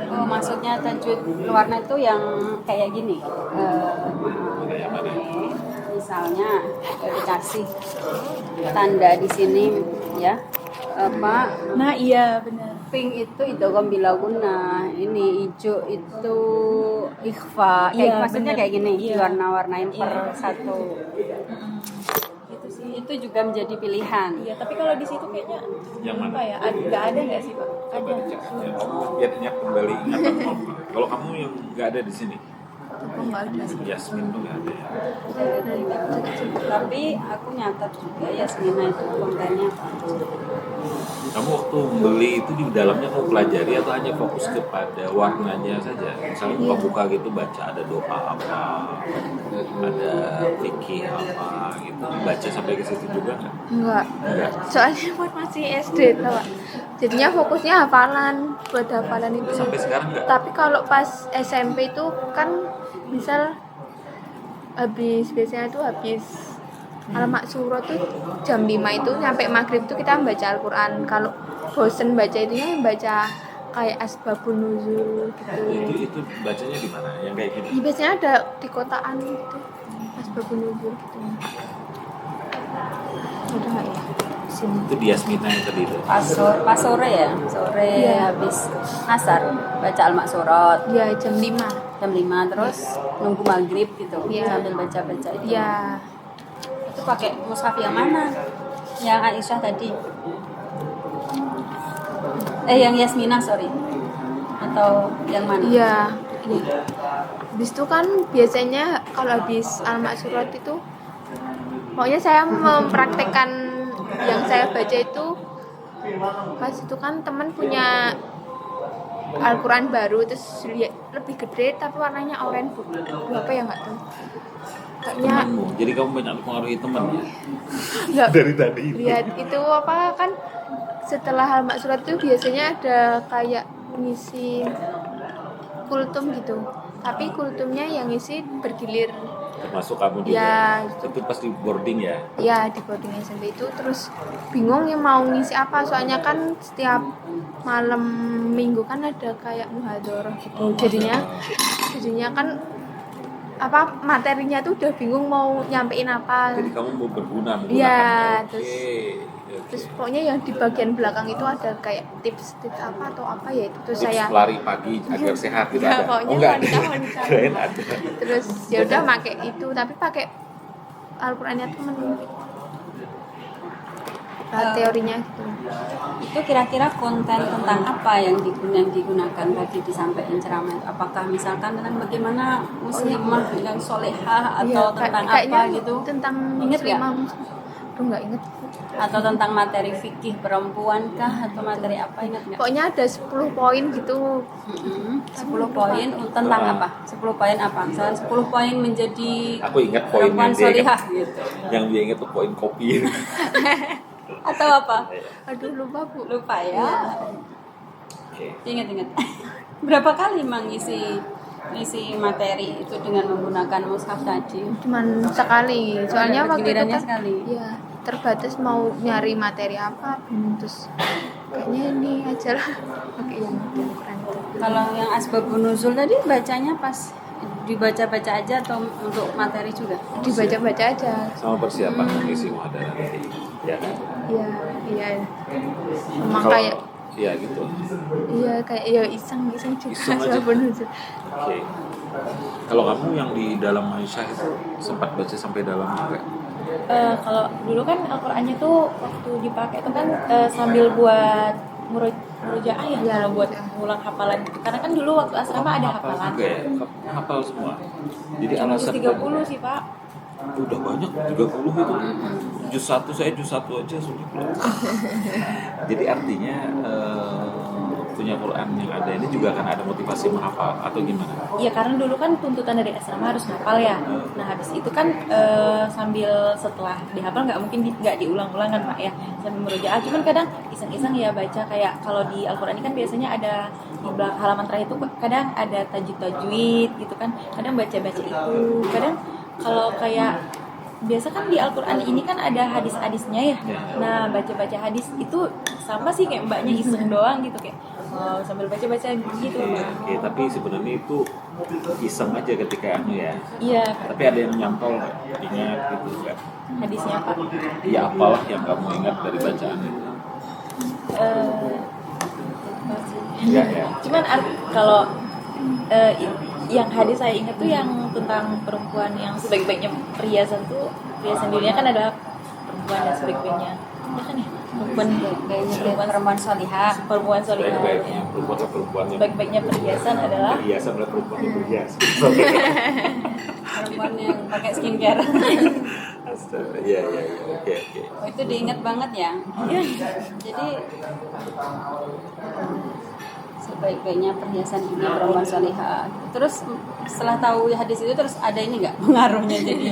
Oh, maksudnya tajwid warna itu yang kayak gini. Mana yang mana? Misalnya dikasih tanda di sini ya. Apa? nah iya benar. Pink itu idgham bila guna, ini hijau itu ikhfa. Kayak Iya, maksudnya bener. kayak gini, Iya. warna-warnain per Iya. satu. Itu sih. Itu juga menjadi pilihan. Iya tapi kalau di situ kayaknya Yang mana? apa ya? Nggak ada nggak sih Pak? Coba Ada. dicek. Ya, kamu biar ingat kembali ingatan kamu. Kalau kamu yang nggak ada di sini, Enggak ada. Yasmin tuh nggak ada ya. Tapi aku nyatat juga Yasmina itu kontennya apa. Kamu waktu beli itu di dalamnya kamu pelajari atau hanya fokus kepada warnanya saja? Misalnya buka-buka gitu baca ada doa apa, ada fikih apa gitu, baca sampai ke situ juga nggak? Enggak. Enggak. Soalnya buat masih SD tau Pak. Jadinya fokusnya hafalan, buat hafalan itu. Sampai sekarang nggak? Tapi kalau pas SMP itu kan misal biasanya tuh habis Al-Maksurah tuh jam 5 itu sampai maghrib tuh kita baca Al-Quran. Kalau bosen baca itunya baca kayak Asbabun Nuzul gitu. Itu bacanya di mana? Yang kayak gini? Ya, biasanya ada di kotaan gitu. Asbabun Nuzul gitu. Udah nggak ya? Sini. Itu di Yasmina yang tadi itu. Pas sore ya, sore Iya. habis asar baca Al-Maksurat Ya jam 5. jam 5 terus nunggu maghrib gitu Iya. sambil baca-baca itu. Ya Itu pakai mushaf yang mana? Yang Aisyah tadi? Yang Yasmina sorry. Atau yang mana? iya. Iya. Habis itu kan biasanya kalau habis Al-Maksurat itu pokoknya saya mempraktekkan yang saya baca itu pas itu kan teman punya Al-Quran baru terus lebih gede tapi warnanya oranye apa ya nggak tahu kayaknya Temanmu. Jadi kamu banyak mempengaruhi teman ya? nggak Dari tadi. lihat itu apa kan setelah Al-Maksurat itu biasanya ada kayak ngisi kultum gitu tapi kultumnya yang ngisi bergilir Termasuk kamu juga. Ya, Itu pas di boarding ya. ya di boarding SMP itu terus bingung ya mau ngisi apa soalnya kan setiap malam minggu kan ada kayak muhadharah gitu jadinya kan apa materinya tuh udah bingung mau nyampein apa Jadi kamu mau berguna menggunakan. Iya, Oke. terus Terus pokoknya yang di bagian belakang itu ada kayak tips-tips apa atau apa ya itu. Terus Tips saya lari pagi agar sehat gitu ya, ada. pokoknya Enggak. wanita. Kirain ada. Terus ya udah pakai itu, tapi pakai Al-Qur'annya temen. Teorinya gitu. Itu kira-kira konten tentang apa yang digunakan bagi disampaikan ceramah itu? Apakah misalkan tentang bagaimana muslimah yang solehah atau Iya, tentang kayaknya apa gitu? Tentang Ingat nggak? muslimah. Aduh nggak inget. Atau tentang materi fikih perempuan kah atau materi apa, ingat nggak? Pokoknya ada 10 poin gitu. 10 poin tentang apa? 10 poin apa? Misalnya 10 poin menjadi Aku ingat poin perempuan yang dia ingat. solihah gitu. Yang dia ingat tuh poin kopi. Atau apa? Aduh lupa Bu. Lupa ya. Oke. Ingat-ingat. Berapa kali mengisi materi itu dengan menggunakan mushaf tadi? Cuman sekali. Soalnya Dapat waktu itu gilirannya kan sekali. ya terbatas mau nyari materi apa terus kayaknya ini aja lah pakai yang Al-Qur'an itu. Kalau yang asbabun nuzul tadi bacanya pas dibaca-baca aja atau untuk materi juga? Dibaca-baca aja. Sama persiapan mengisi muhadharah nanti. Ya kan? Iya. Emang Kalau- kayak Iya gitu. iya kayak ya iseng juga Iseng aja. Asbabun Nuzul. Oke. Kalau kamu yang di dalam Aisyah itu sempat baca sampai dalam enggak? Kalau dulu kan Al-Qur'annya tuh waktu dipakai itu kan sambil buat murojaah ya, Iya, kalau buat murojaah. ngulang hafalan gitu. Karena kan dulu waktu asrama ada Hafal hafalan. juga ya? Hafal semua. Jadi Cuma alasan 30 sih, Pak. udah banyak 30 itu. Juz 1 saya juz 1 aja sulit. Jadi artinya punya Quran yang ada ini juga akan ada motivasi menghafal atau gimana? Iya, karena dulu kan tuntutan dari asrama harus hafal ya. Nah, habis itu kan sambil setelah dihafal nggak mungkin nggak diulang-ulang kan, Pak ya. Sambil murojaah, cuman kadang iseng-iseng ya baca kayak kalau di Al-Qur'an ini kan biasanya ada di belakang halaman terakhir itu kadang ada tajwid gitu kan. Kadang baca-baca itu. Kadang kalau kayak biasa kan di Al-Qur'an ini kan ada hadis-hadisnya ya. Nah, baca-baca hadis itu sama sih kayak mbaknya iseng doang gitu kayak sambil baca-baca gitu. Oke, tapi sebenarnya itu iseng aja ketika ya. Iya, Tapi ada yang nyantol nggak? Ingat gitu nggak? hadisnya apa? Ya apalah yang kamu ingat dari bacaan itu? Ya ya. Cuman kalau yang hadis saya ingat tuh yang tentang perempuan yang sebaik-baiknya perhiasan tuh perhiasan dunia kan adalah perempuan yang sebaik-baiknya ya kan ya Perempuan solihah. perempuan solihah Baik-baiknya ya. perempuan yang Sebaik-baiknya perhiasan adalah berhiasan adalah perempuan yang berhiasan. Perempuan yang pakai skincare. Astaga, iya. Oke. Oh, itu diingat banget ya. Iya. Jadi sebaik-baiknya perhiasan dunia perempuan solihah. Terus setelah tahu hadis itu terus ada ini nggak pengaruhnya jadi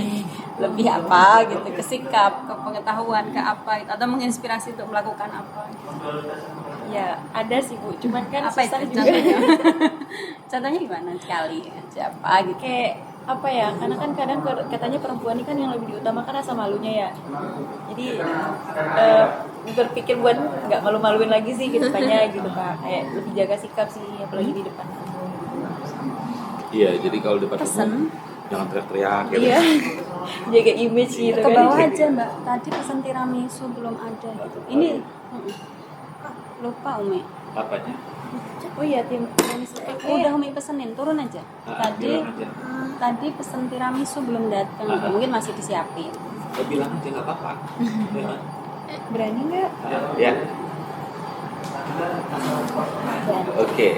lebih apa gitu, ke sikap, ke pengetahuan, ke apa gitu, atau menginspirasi untuk melakukan apa? ya ada sih Bu, cuman kan Apa susah itu juga. contohnya? Contohnya gimana sekali aja apa gitu? Kayak apa ya, karena kan kadang katanya perempuan ini kan yang lebih diutamakan rasa malunya ya, jadi berpikir buat nggak malu-maluin lagi sih ke depannya gitu Pak, kayak lebih jaga sikap sih apalagi di depan umum. Iya, jadi kalau debat Pesen. umum jangan teriak-teriak gitu. Iya, jaga image gitu Ke kan. bawah aja Mbak, tadi pesan tiramisu belum ada gitu. Ini lupa Umi. Apanya? Oh iya, tiramisu. Udah Umi pesenin, turun aja. Tadi bilang aja. tadi pesen tiramisu belum datang, mungkin masih disiapin. Bilang aja nggak apa-apa. Ya. berani nggak? Ya. Oke.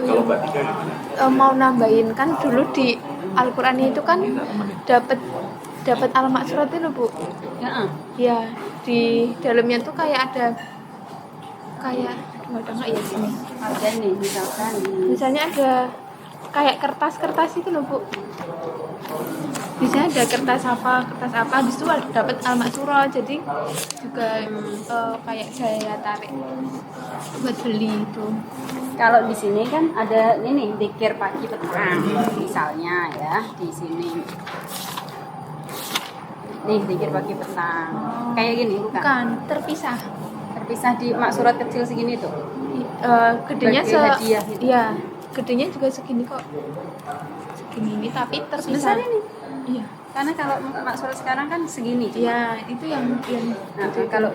Kalau Mbak Tika gimana? Mau nambahin kan dulu di Al-Qur'an itu kan dapat al-maksurat itu Bu. Ya, Ya, di dalamnya tuh kayak ada kayak ada nggak ya sini? ada nih misalkan Misalnya ada kayak kertas-kertas itu loh Bu. Biasanya ada kertas apa, habis itu dapat al-maksurah, jadi juga kayak saya tarik buat beli itu. kalau di sini kan ada ini dikir pagi petang misalnya ya di sini. Nih dikir pagi petang. Kayak gini Bukan, terpisah. terpisah di mak surat kecil segini tuh. Gedenya Sebagai hadiah gitu. Iya, gedenya juga segini kok, segini ini tapi Sebesar terpisah. ini. Iya. Karena kalau mak surat sekarang kan segini. Ya itu yang Nah, kalau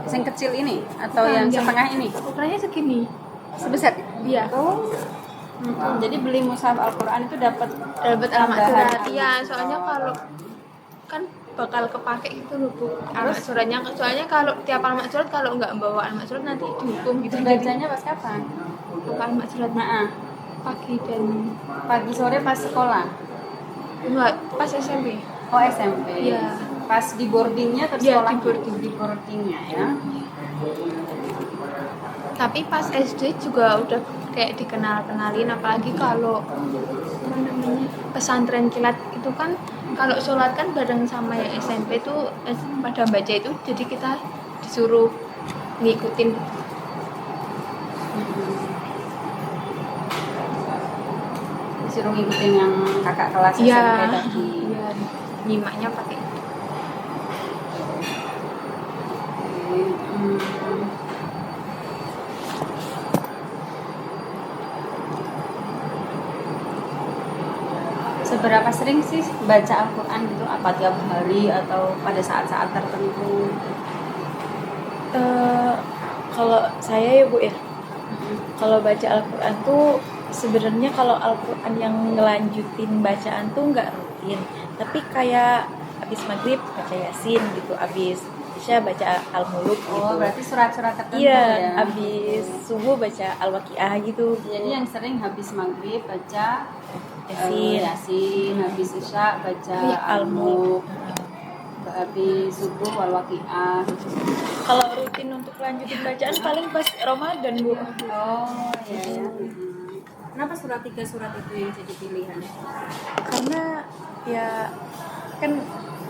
yang kecil ini atau yang setengah ini ukurannya segini. sebesar. Iya. Oh. Jadi beli mushaf Al-Qur'an itu dapat Dapat alamat tambahan. surat. Iya, soalnya kalau kan bakal kepake gitu loh Bu. Alamat suratnya. Soalnya kalau tiap alamat surat kalau nggak bawa alamat surat nanti dihukum gitu. Jadi Bacanya pas kapan? bukan alamat surat Nah, pagi dan pagi sore pas sekolah. enggak pas SMP. Oh, SMP. Iya. Pas di boardingnya atau Iya, sekolah? di boarding. Di boardingnya ya. Tapi pas SD juga udah kayak dikenalin, apalagi kalau apa namanya pesantren kilat itu kan kalau sholat kan bareng sama yang SMP tuh pada baca itu, jadi kita disuruh ngikutin. Disuruh ngikutin yang kakak kelas SMP Iya, tadi. iya, nyimaknya pakai itu. Hmm. Seberapa sering sih baca Al-Quran gitu? Apa tiap hari atau pada saat-saat tertentu? Kalau saya ya Bu ya, kalau baca Al-Quran tuh sebenarnya kalau Al-Quran yang ngelanjutin bacaan tuh nggak rutin, tapi kayak habis maghrib baca Yasin gitu, habis Isya baca Al-Muluk gitu. Oh, berarti surat-surat tertentu Iya, ya? habis subuh baca Al-Waqiah gitu. Jadi yang sering habis maghrib baca Yasin. Yasin, habis Isya baca Iya, Al-Mulk, habis subuh Al-Waqiah. Kalau rutin untuk lanjutin bacaan paling pas Ramadan Bu. Oh, iya. Kenapa surat 3 surat itu yang jadi pilihan? Karena ya kan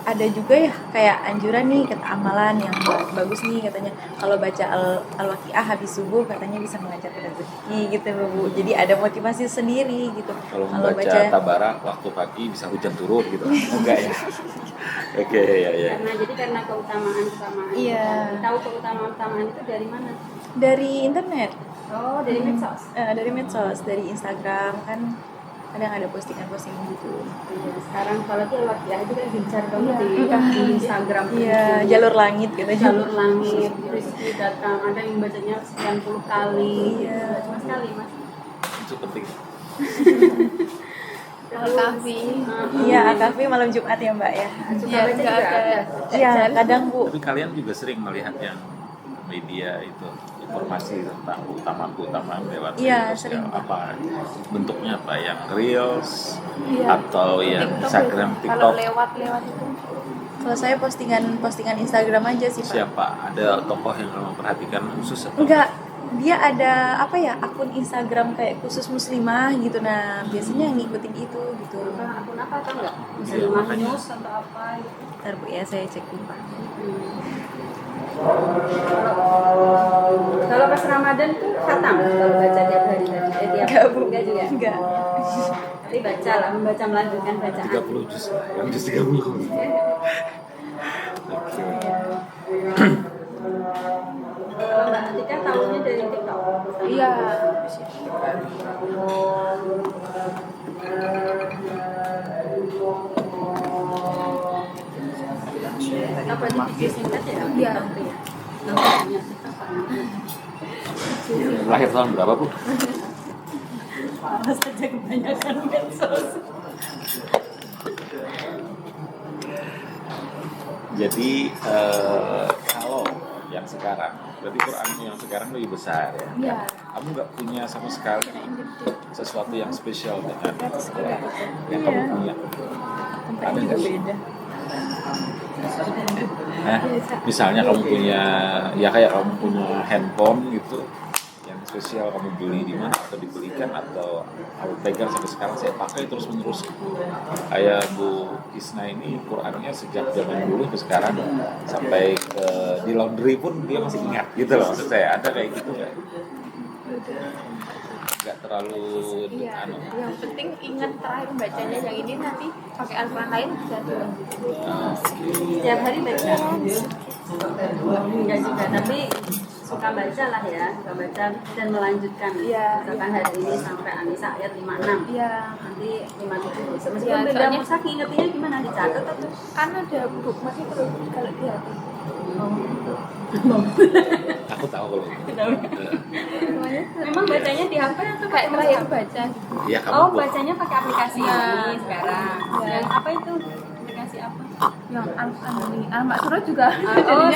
ada juga ya kayak anjuran nih kata amalan yang bagus nih katanya kalau baca Al-Waqiah habis subuh katanya bisa melancarkan rezeki gitu loh Bu. Jadi ada motivasi sendiri gitu. Kalau membaca tabarak waktu pagi bisa hujan turun gitu. Enggak ya. Oke, ya. Karena keutamaan Iya. Tahu keutamaan itu dari mana? Dari internet. Oh, dari medsos. Dari medsos, dari Instagram kan kadang ada postingan-postingan gitu. Iya, sekarang kalau di Al-Waqiah itu kan gencar banget di Instagram. Iya, jalur langit gitu. Jalur langit, rezeki datang. Ada yang bacanya sekian puluh kali. Iya. Cuma sekali, Mas. Itu penting. Al-Kahfi. Iya, Akafi malam Jumat ya Mbak ya. Suka Iya, baca nggak juga ada. Iya, kadang Bu. Tapi kalian juga sering melihat yang media itu informasi tentang keutamaan lewat Iya, media sering. sosial. Apa bentuknya apa yang reels Iya. atau yang TikTok Instagram, biasanya. Kalau TikTok? lewat itu Kalau saya postingan Instagram aja sih Pak. Siapa? Ada tokoh yang kamu perhatikan khusus atau? Enggak, dia ada apa ya akun Instagram kayak khusus muslimah gitu. Nah biasanya ngikutin itu gitu. Akun apa atau enggak? Iya, Muslimah makanya. News atau apa gitu. Ntar Bu ya saya cek dulu Pak. Kalau pas Ramadan tuh khatam kalau baca tiap hari tadi. Tiap Enggak Bu, enggak juga. enggak. Tapi baca lah, membaca melanjutkan bacaan. 30 juz, yang juz 30. Oke. Kalau Mbak Atika tahunya dari TikTok. iya. Apa di video singkat ya? Iya. TikTok tuh ya. Namanya Lahir tahun berapa, Bu? apa saja kebanyakan medsos. Jadi kalau yang sekarang, berarti Quranmu yang sekarang lebih besar ya? Iya. Kamu nggak punya sama sekali sesuatu yang spesial dengan Quran yang kamu punya? Ada nggak sih? Nah, misalnya kamu punya, ya kayak kamu punya handphone gitu, yang spesial kamu beli di mana atau dibelikan atau kamu pegang sampai sekarang saya pakai terus menerus. Kayak Bu Isna ini Qurannya sejak zaman dulu sampai sekarang sampai di laundry pun dia masih ingat gitu loh, maksud saya ada kayak gitu nggak? Nggak terlalu Iya, yang penting ingat terakhir bacanya yang ini nanti pakai Al-Quran lain bisa dilanjutin. Setiap hari baca. Enggak juga, tapi suka baca lah ya, suka baca dan melanjutkan. Iya. Misalkan hari ini sampai Anissa ayat 56. Iya. Nanti 57 bisa. Meskipun Iya, beda soalnya- mushaf ngingetinnya gimana, dicatat atau? Kan ada bookmarknya kalau di HP. Aku tahu kalau itu. Semuanya Memang bacanya di HP atau kayak pakai terakhir mushaf? baca. Iya kamu Oh, buat. bacanya pakai aplikasi Iya. ini sekarang. Iya. Yang apa itu? Aplikasi apa? Yang Mak Surah juga. Oh,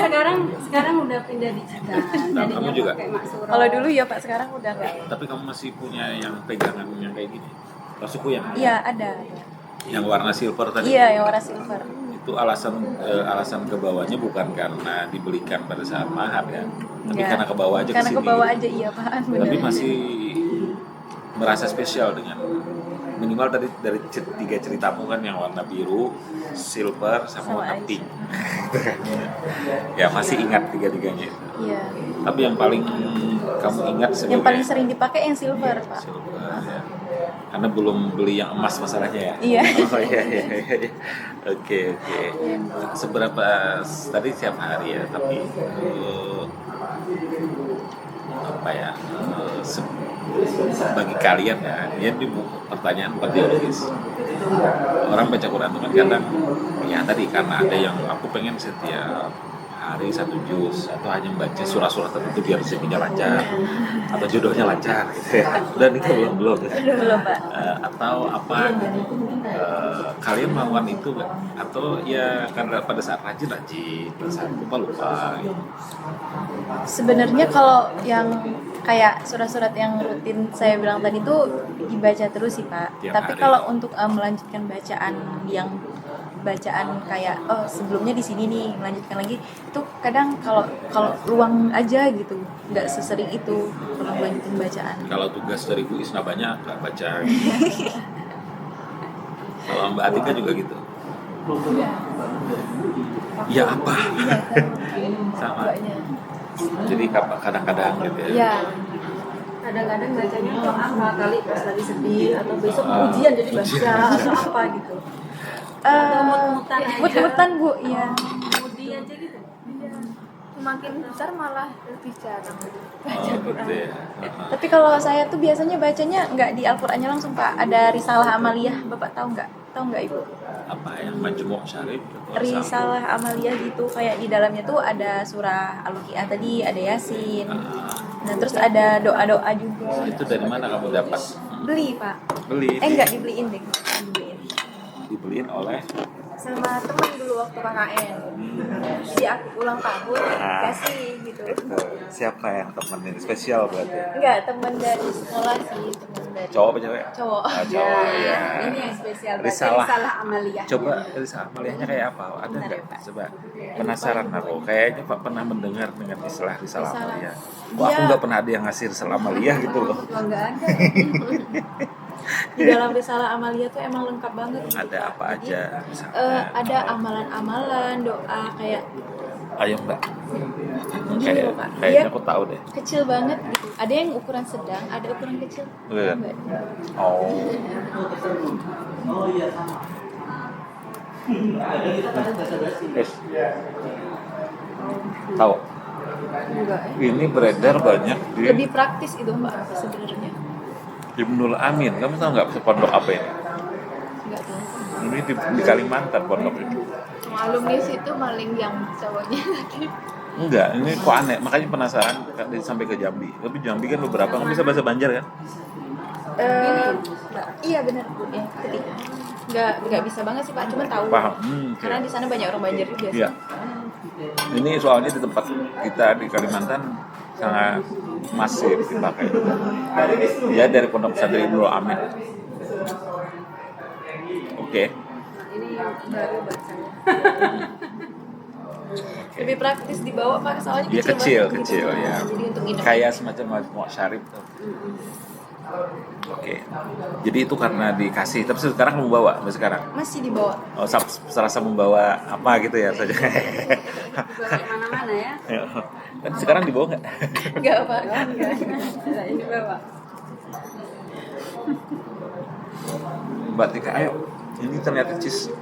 sekarang udah pindah digital. Nah, Jadinya kamu juga? pakai Maksuro. Kalau dulu ya Pak, sekarang udah enggak. Tapi kamu masih punya yang pegangan yang kayak gini. Maksudku yang Iya, ada. yang warna silver tadi. Iya, yang warna silver. Itu alasan ke bawahnya bukan karena dibelikan pada saat mahar ya. Tapi Enggak. karena ke bawah aja Karena ke ke sini. bawah aja iya, Pak. Bener. Tapi masih merasa spesial dengan minimal dari tiga ceritamu kan yang warna biru, silver sama warna ice. pink. Ya masih ingat tiga-tiganya itu. Iya. Tapi yang paling kamu ingat sebagai Yang paling sering dipakai yang silver, Pak. silver ya. Karena belum beli yang emas masalahnya ya. Iya. Oh iya iya iya. Oke. Seberapa tadi setiap hari ya, tapi apa ya? Bagi kalian ya, ini pertanyaan teologis. Orang baca Quran itu kan kadang ya tadi karena ada yang aku pengen setiap hari satu juz atau hanya membaca surah-surah tertentu biar rezekinya lancar atau jodohnya lancar gitu ya. Dan itu belum Belum, Pak. atau apa kalian melakukan itu nggak? Atau ya karena pada saat rajin pada saat lupa gitu. Sebenarnya kalau yang kayak surat-surat yang rutin saya bilang tadi itu dibaca terus sih, Pak. Tiap Tapi hari. kalau untuk melanjutkan bacaan kayak sebelumnya di sini nih melanjutkan lagi itu kadang kalau ruang aja gitu, nggak sesering itu kalau melanjutkan bacaan. Kalau tugas dari Bu Isna banyak nggak baca. Kalau Mbak Atika juga gitu. Ya apa? Sama. Mbaknya. Jadi kadang-kadang gitu ya. Ya, Kadang-kadang bacanya tuh apa kali pas lagi sedih atau besok ujian jadi baca atau apa gitu. Mut-mutan aja. mut-mutan Bu, iya. Mudi aja gitu. Makin besar malah lebih jarang baca Oh, Quran. gitu ya. Tapi kalau saya tuh biasanya bacanya nggak di Al-Qur'annya langsung, Pak. Ada Risalah Amaliyah, Bapak tahu nggak? Tahu nggak Ibu? Apa yang Majmu' Syarif? Risalah Amaliyah gitu, kayak di dalamnya tuh ada surah Al-Waqiah tadi, ada Yasin. Nah, terus ada doa-doa juga. Itu dari mana kamu dapat? Beli, Pak. Beli. Enggak dibeliin deh. Dibeliin oleh Sama teman dulu waktu KKN. Si aku ulang tahun kasih gitu. siapa yang teman ini spesial berarti? Enggak, teman dari sekolah sih, teman dari Cowok apa cewek? cowok. Ah, cowok ya. Ini yang spesial baca Risalah. Risalah Amaliyah. Coba risalah amaliyahnya kayak apa? Ada Bentar nggak? ya, Pak. Coba penasaran aku. Kayaknya Pak pernah mendengar dengan istilah risalah Risalah. amaliyah. Kok aku Dia- nggak pernah ada yang ngasih risalah amaliyah gitu loh. Kalau nggak ada. Di dalam Risalah Amaliyah tuh emang lengkap banget gitu, Ada Pak. apa Jadi, aja? Misalnya, ada amalan-amalan, doa kayak ayo Mbak. Gini Kayak loh, Pak. kayaknya Dia- aku tahu deh. kecil banget gitu. Ada yang ukuran sedang, ada ukuran kecil. Iya. Mbak. Oh. Yes. Tahu. Enggak ya. Ini beredar banyak di Lebih praktis itu Mbak sebenarnya. Ibnul Amin. Kamu tahu nggak pondok apa ini? Enggak tahu. Ini di Kalimantan pondok itu. Alumni situ maling yang cowoknya tadi. Enggak, ini kok aneh. Makanya penasaran sampai ke Jambi. Tapi Jambi kan beberapa kamu bisa bahasa Banjar kan? Iya benar Bu ya. Tadi nggak bisa banget sih Pak, cuma tahu. Paham. Oke. Karena di sana banyak orang Banjar juga sih. Iya. Ini soalnya di tempat kita di Kalimantan sangat masif dipakai. Ya dari Pondok Pesantren Ibnu Amin. Oke. Ini yang baru bacanya. Lebih praktis dibawa Pak, soalnya Iya kecil banget kecil gitu. ya. Jadi untuk nginep. Kayak semacam Majmu' Syarif. Oke. Jadi itu karena dikasih. Tapi sekarang kamu bawa sampai sekarang. Masih dibawa. Oh, serasa membawa apa gitu ya saja. Bawa kemana-mana ya. Dan sekarang dibawa nggak? Enggak Pak. Enggak. Nah, ini bawa. Mbak Tika, ayo. Ini ternyata cheese.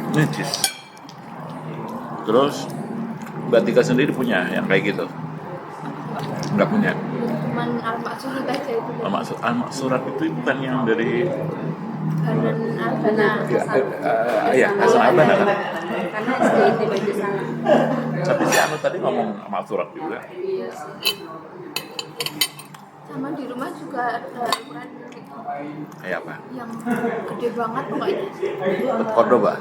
Ini cheese. Terus Mbak Tika sendiri punya yang kayak gitu? Nggak punya. Cuman Al-Maksurat aja itu. Almak surat itu bukan yang dari Hanan Arbana. ya Hasan Abana kan? Karena SD ITB di sana. Tapi si Anu tadi ngomong almak surat juga. Iya sih. Sama di rumah juga ada Al-Quran Kayak apa? yang gede banget pokoknya. Cordoba.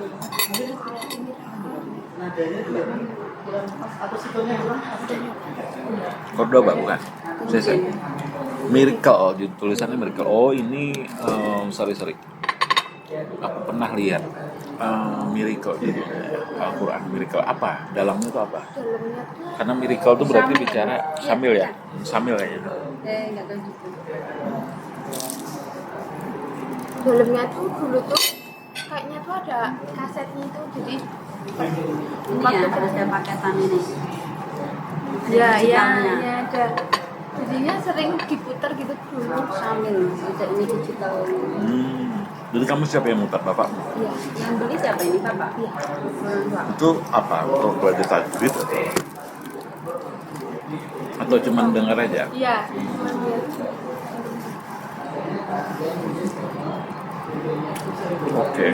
Cordoba bukan? Saya Miracle, tulisannya Miracle. Oh ini, sorry. Aku pernah lihat Miracle di Al-Quran. Miracle apa? Dalamnya itu apa? Dalamnya tuh Karena Miracle itu berarti bicara Samil ya? Samil kayaknya. Nggak tahu gitu. dalamnya tuh dulu tuh kayaknya tuh ada kasetnya itu, jadi Ini ya, ada paketan ini. ya digitalnya. ada, jadinya sering diputar gitu dulu. Sambil ada ini digital. Jadi kamu siapa yang mutar, bapak? Iya. Yang beli siapa ini Bapak? Iya. Orang tua. Itu apa? Untuk belajar tajwid atau cuman dengar aja? Iya, cuman dia. Oke.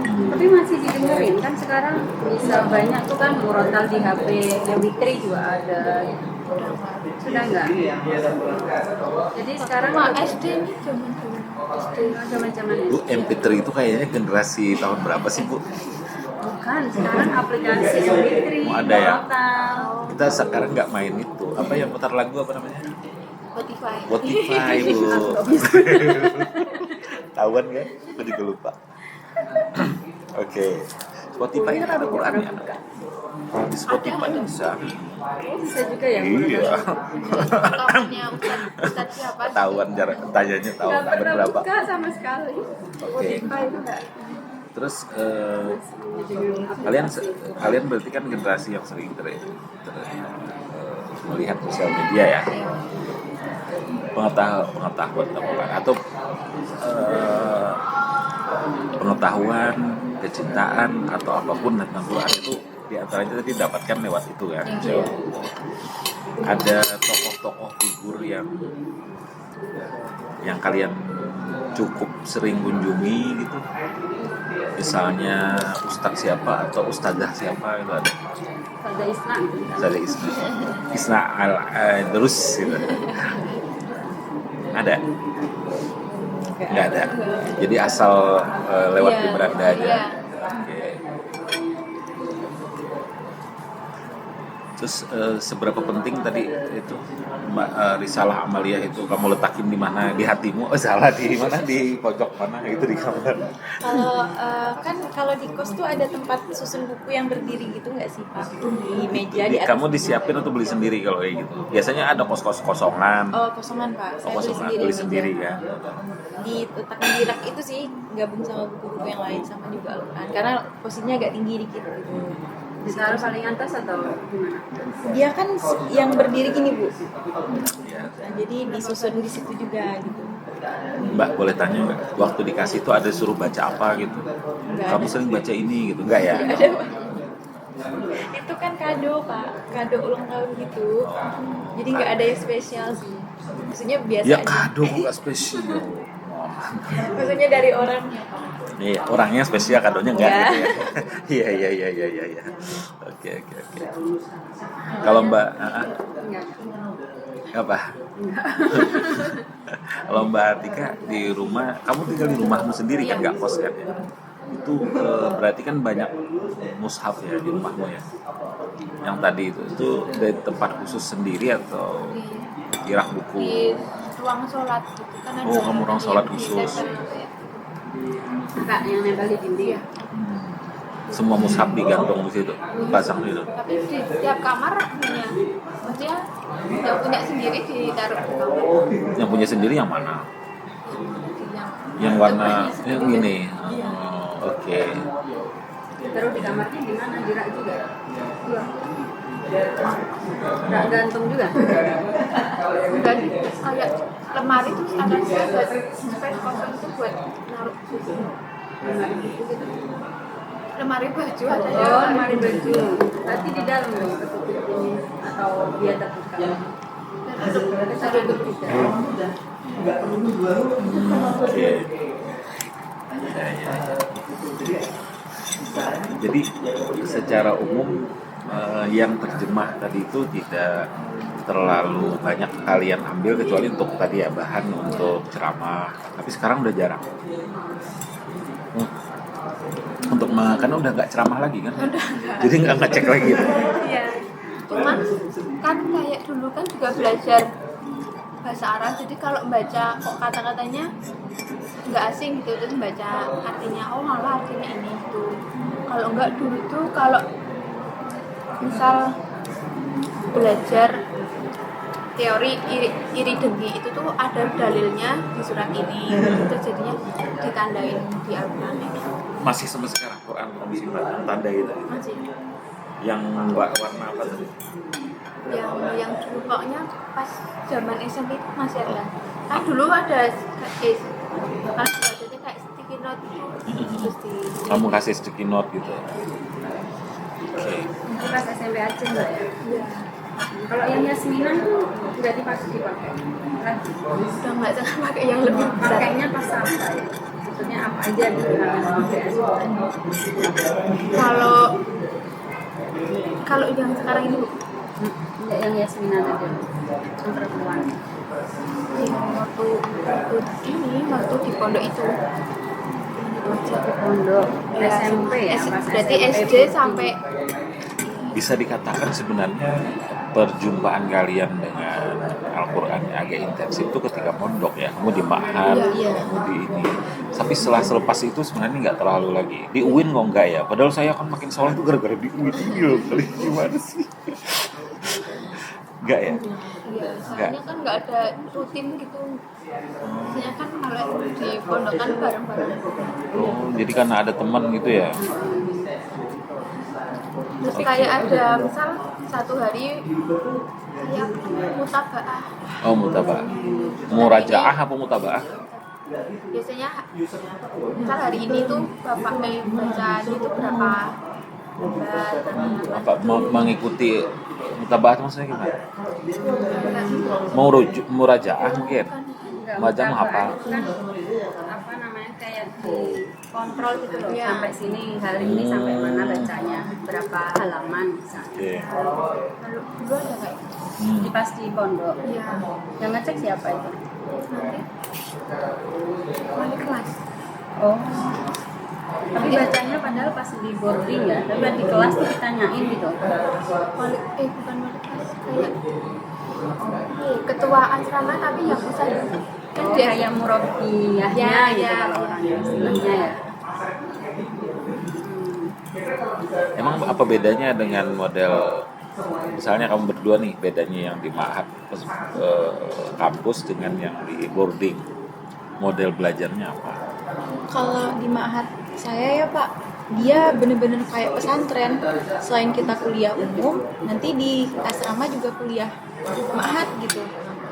Tapi masih didengerin kan sekarang bisa banyak tuh kan murotal di HP, yang Witri juga ada. Sudah enggak? Jadi sekarang Wah, SD nih zaman-zaman SD. macam-macam Bu, MP3 itu kayaknya generasi tahun berapa sih, Bu? bukan, sekarang aplikasi yang Witri, Oh, ada ya? murotal. Kita sekarang nggak main itu. Apa yang putar lagu apa namanya? Spotify. Spotify, Bu. Tahuan kan? Aku juga lupa. Oke. Spotify kan ada Qurannya. Di Spotify bisa. Bisa juga ya. Iya. Kawannya Ustadz siapa? Tahuan jarak tanyanya tahu Nggak abad pernah berapa. buka sama sekali. Oke. Spotify enggak. Terus kalian berarti kan generasi yang sering melihat sosial media ya. Pengetahuan atau pengetahuan, kecintaan atau apapun tentang Quran itu diantaranya tadi dapatkan lewat itu kan. Ada tokoh-tokoh figur yang kalian cukup sering kunjungi gitu. Misalnya ustadz siapa atau ustadzah siapa itu ada. Pada Islam. Ustadzah Isna terus gitu. Ada? Nggak ada. Jadi asal lewat di beranda aja. Iya. Oke. Terus seberapa penting tadi itu risalah amaliyah itu kamu letakin di mana, di hatimu? Oh salah, di mana, di pojok mana gitu di kamar? Kalau di kos tuh ada tempat susun buku yang berdiri gitu nggak sih Pak? Di meja di atas. Kamu disiapin atau beli sendiri kalau kayak gitu? Biasanya ada kos-kos kosongan. Oh kosongan Pak, saya Kosongan beli sendiri kan. Diletakkan di rak itu sih, gabung sama buku-buku yang lain sama juga Al-Quran karena posisinya agak tinggi dikit gitu. Ditaruh paling atas atau gimana? Dia kan yang berdiri gini Bu, Ya. nah, jadi disusun di situ juga gitu. Mbak boleh tanya nggak? Waktu dikasih itu ada suruh baca apa gitu? Kamu sering baca ini gitu? Enggak ya? Ada Pak. Itu kan kado Pak, kado ulang tahun gitu. Jadi nggak ada yang spesial sih. Maksudnya biasa Ya aja. kado nggak spesial. Maksudnya dari orangnya Pak. Iya, orangnya spesial, kadonya enggak Ya. gitu ya. Iya. Oke. Kalau Mbak apa? Kalau Mbak Atika di rumah, kamu tinggal di rumahmu sendiri kan, nggak kos kan ya? Itu berarti kan banyak mushaf ya di rumahmu ya. Yang tadi itu dari tempat khusus sendiri atau kirak Di buku? ruang sholat gitu kan ada. Oh, kamu ruang sholat yang khusus. ditempel gitu ya. Kak yang nempel di dinding ya? Semua mushaf digantung di situ, pasang di situ. Tapi di tiap kamar punya, maksudnya yang punya sendiri ditaruh di kamar. Yang punya sendiri yang mana? Yang warna yang ini. Oh, oke. Taruh di kamarnya di mana? Di rak juga? Rak gantung juga? Dan kayak lemari terus ada buat space kosong itu buat naruh buku. Lemari baju ada ya. Oh, lemari baju. Berarti di dalam dong tertutup ini atau dia terbuka? Tertutup juga. Oke. Ya, ya. Jadi secara umum yang terjemah tadi itu tidak terlalu banyak kalian ambil kecuali untuk tadi ya bahan untuk ceramah. Tapi sekarang udah jarang. Untuk karena udah nggak ceramah lagi kan? Jadi nggak ngecek lagi. Iya. Cuman kan kayak dulu kan juga belajar bahasa Arab, jadi kalau baca kok kata-katanya nggak asing gitu, terus baca artinya, oh malah artinya ini itu. Kalau nggak dulu tuh kalau misal belajar teori iri dengki itu tuh ada dalilnya di surat ini, itu jadinya ditandain di Al-Quran itu. Masih sampai sekarang Quran komisi tanda gitu. Masih Yang warna apa tadi? yang dulu pokoknya pas zaman SMP itu masih ada. Kan dulu ada kayak kalau bacanya kayak sticky note itu terus di Kamu kasih sticky note gitu. Oke. Itu pas SMP aja mbak ya? ya, Kalau yang Yasminan tuh berarti pasti dipakai lagi. udah nggak jangan pakai yang lebih besar. Pakainya pas apa ya? Maksudnya apa aja gitu yang pakai Yasminan? Kalau yang sekarang ini Bu, Enggak yang Yasminan aja, yang perempuan. waktu di pondok itu Di pondok SMP ya? Pas berarti SMP SD sampai Bisa dikatakan sebenarnya perjumpaan kalian dengan Al-Quran yang agak intensif itu ketika pondok ya. Kamu di Ma'had, Iya. kamu di ini. Tapi setelah selepas itu sebenarnya nggak terlalu lagi. Di UIN kok enggak ya? Padahal saya akan makin soleh itu gara-gara di UIN. Iya, kali gimana sih? Enggak ya? iya, soalnya kan nggak ada rutin gitu. Biasanya kan kalau di pondok kan bareng-bareng. Oh, jadi karena ada teman gitu ya? Terus kayak ada misal satu hari kayak mutabaah. Oh, mutaba'ah. Murajaah apa mutaba'ah? Biasanya misal hari ini tuh bapak baca itu berapa lembar, Apa mengikuti mutaba'ah maksudnya gimana? Mau murajaah mungkin? Baca menghafal. Kan apa namanya kayak di kontrol gitu loh, Iya. sampai sini hari ini sampai mana bacanya, berapa halaman misalnya. Oke. Kalau dulu ada kayak Di pas di pondok. iya Yang ngecek siapa itu? wali kelas. Oh. Tapi bacanya padahal pas di boarding ya, tapi di kelas tuh ditanyain gitu. Bukan wali kelas, kayak ketua asrama tapi yang usah kan Oh, dia kayak murabiyahnya Ya, gitu ya, kalau ya. orang istilahnya ya. Emang apa bedanya dengan model misalnya kamu berdua nih, bedanya yang di Ma'had kampus dengan yang di boarding, model belajarnya apa? kalau di Ma'had saya ya Pak, dia bener-bener kayak pesantren. Selain kita kuliah umum, nanti di asrama juga kuliah Ma'had gitu.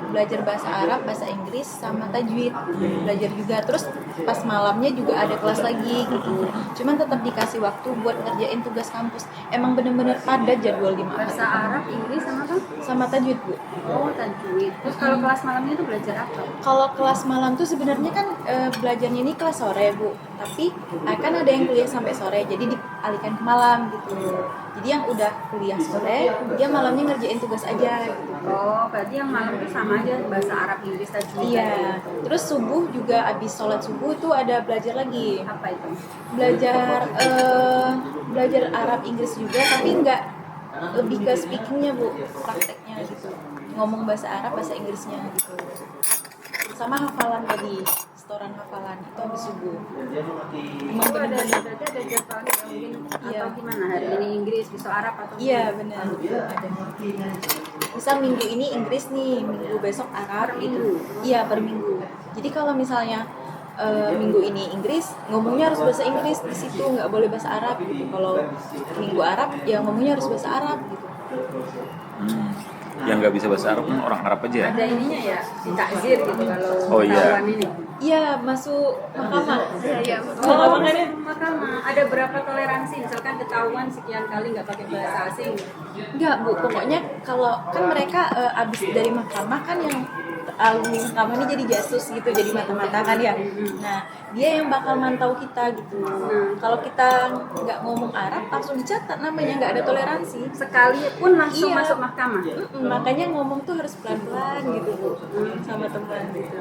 Belajar bahasa Arab, bahasa Inggris, sama tajwid. Belajar juga. Terus pas malamnya juga ada kelas lagi gitu. Cuman tetap dikasih waktu buat ngerjain tugas kampus. Emang bener-bener padat jadwal di Ma'had. Bahasa Arab, Inggris sama kan? Sama tajwid Bu. Oh, tajwid. Terus kalau kelas malamnya itu belajar apa? Kalau kelas malam tuh sebenarnya kan belajarnya ini kelas sore Bu, tapi kan ada yang kuliah sampai sore, jadi dialihkan ke malam gitu. Jadi yang udah kuliah sore, dia malamnya ngerjain tugas aja gitu. Oh, berarti yang malam itu sama aja bahasa Arab, Inggris, tajwid. Iya. Terus subuh juga abis sholat subuh itu ada belajar lagi. Apa itu? Belajar Arab Inggris juga, tapi nggak lebih ke speakingnya Bu, prakteknya gitu. Ngomong bahasa Arab, bahasa Inggrisnya gitu. Sama hafalan tadi, setoran hafalan itu habis subuh. Emang Itu ada bener-bener. berarti ada jadwalnya ya, mungkin Iya. atau gimana? Hari ini Inggris, besok Arab atau Iya benar. Ada. Misal minggu ini Inggris nih, minggu besok Arab gitu. Iya per minggu. Jadi kalau misalnya minggu ini Inggris, ngomongnya harus bahasa Inggris di situ, nggak boleh bahasa Arab gitu. Kalau minggu Arab, ya ngomongnya harus bahasa Arab gitu. Yang nggak bisa bahasa Arab kan orang Arab aja ya? ada ininya ya, di takzir gitu kalau Oh, iya. ketahuan ini. Iya, masuk mahkamah. Iya. Oh, mahkamah. Ada berapa toleransi? Misalkan ketahuan sekian kali nggak pakai bahasa asing. Enggak, Bu. Pokoknya kalau kan mereka abis dari mahkamah kan yang alumni mahkamah ini jadi jasus gitu, jadi mata-mata kan ya. Nah, dia yang bakal mantau kita gitu. Kalau kita nggak ngomong Arab, langsung dicatat namanya, nggak ada toleransi. Sekali pun langsung Iya. masuk mahkamah. Makanya ngomong tuh harus pelan-pelan gitu Bu, sama teman gitu.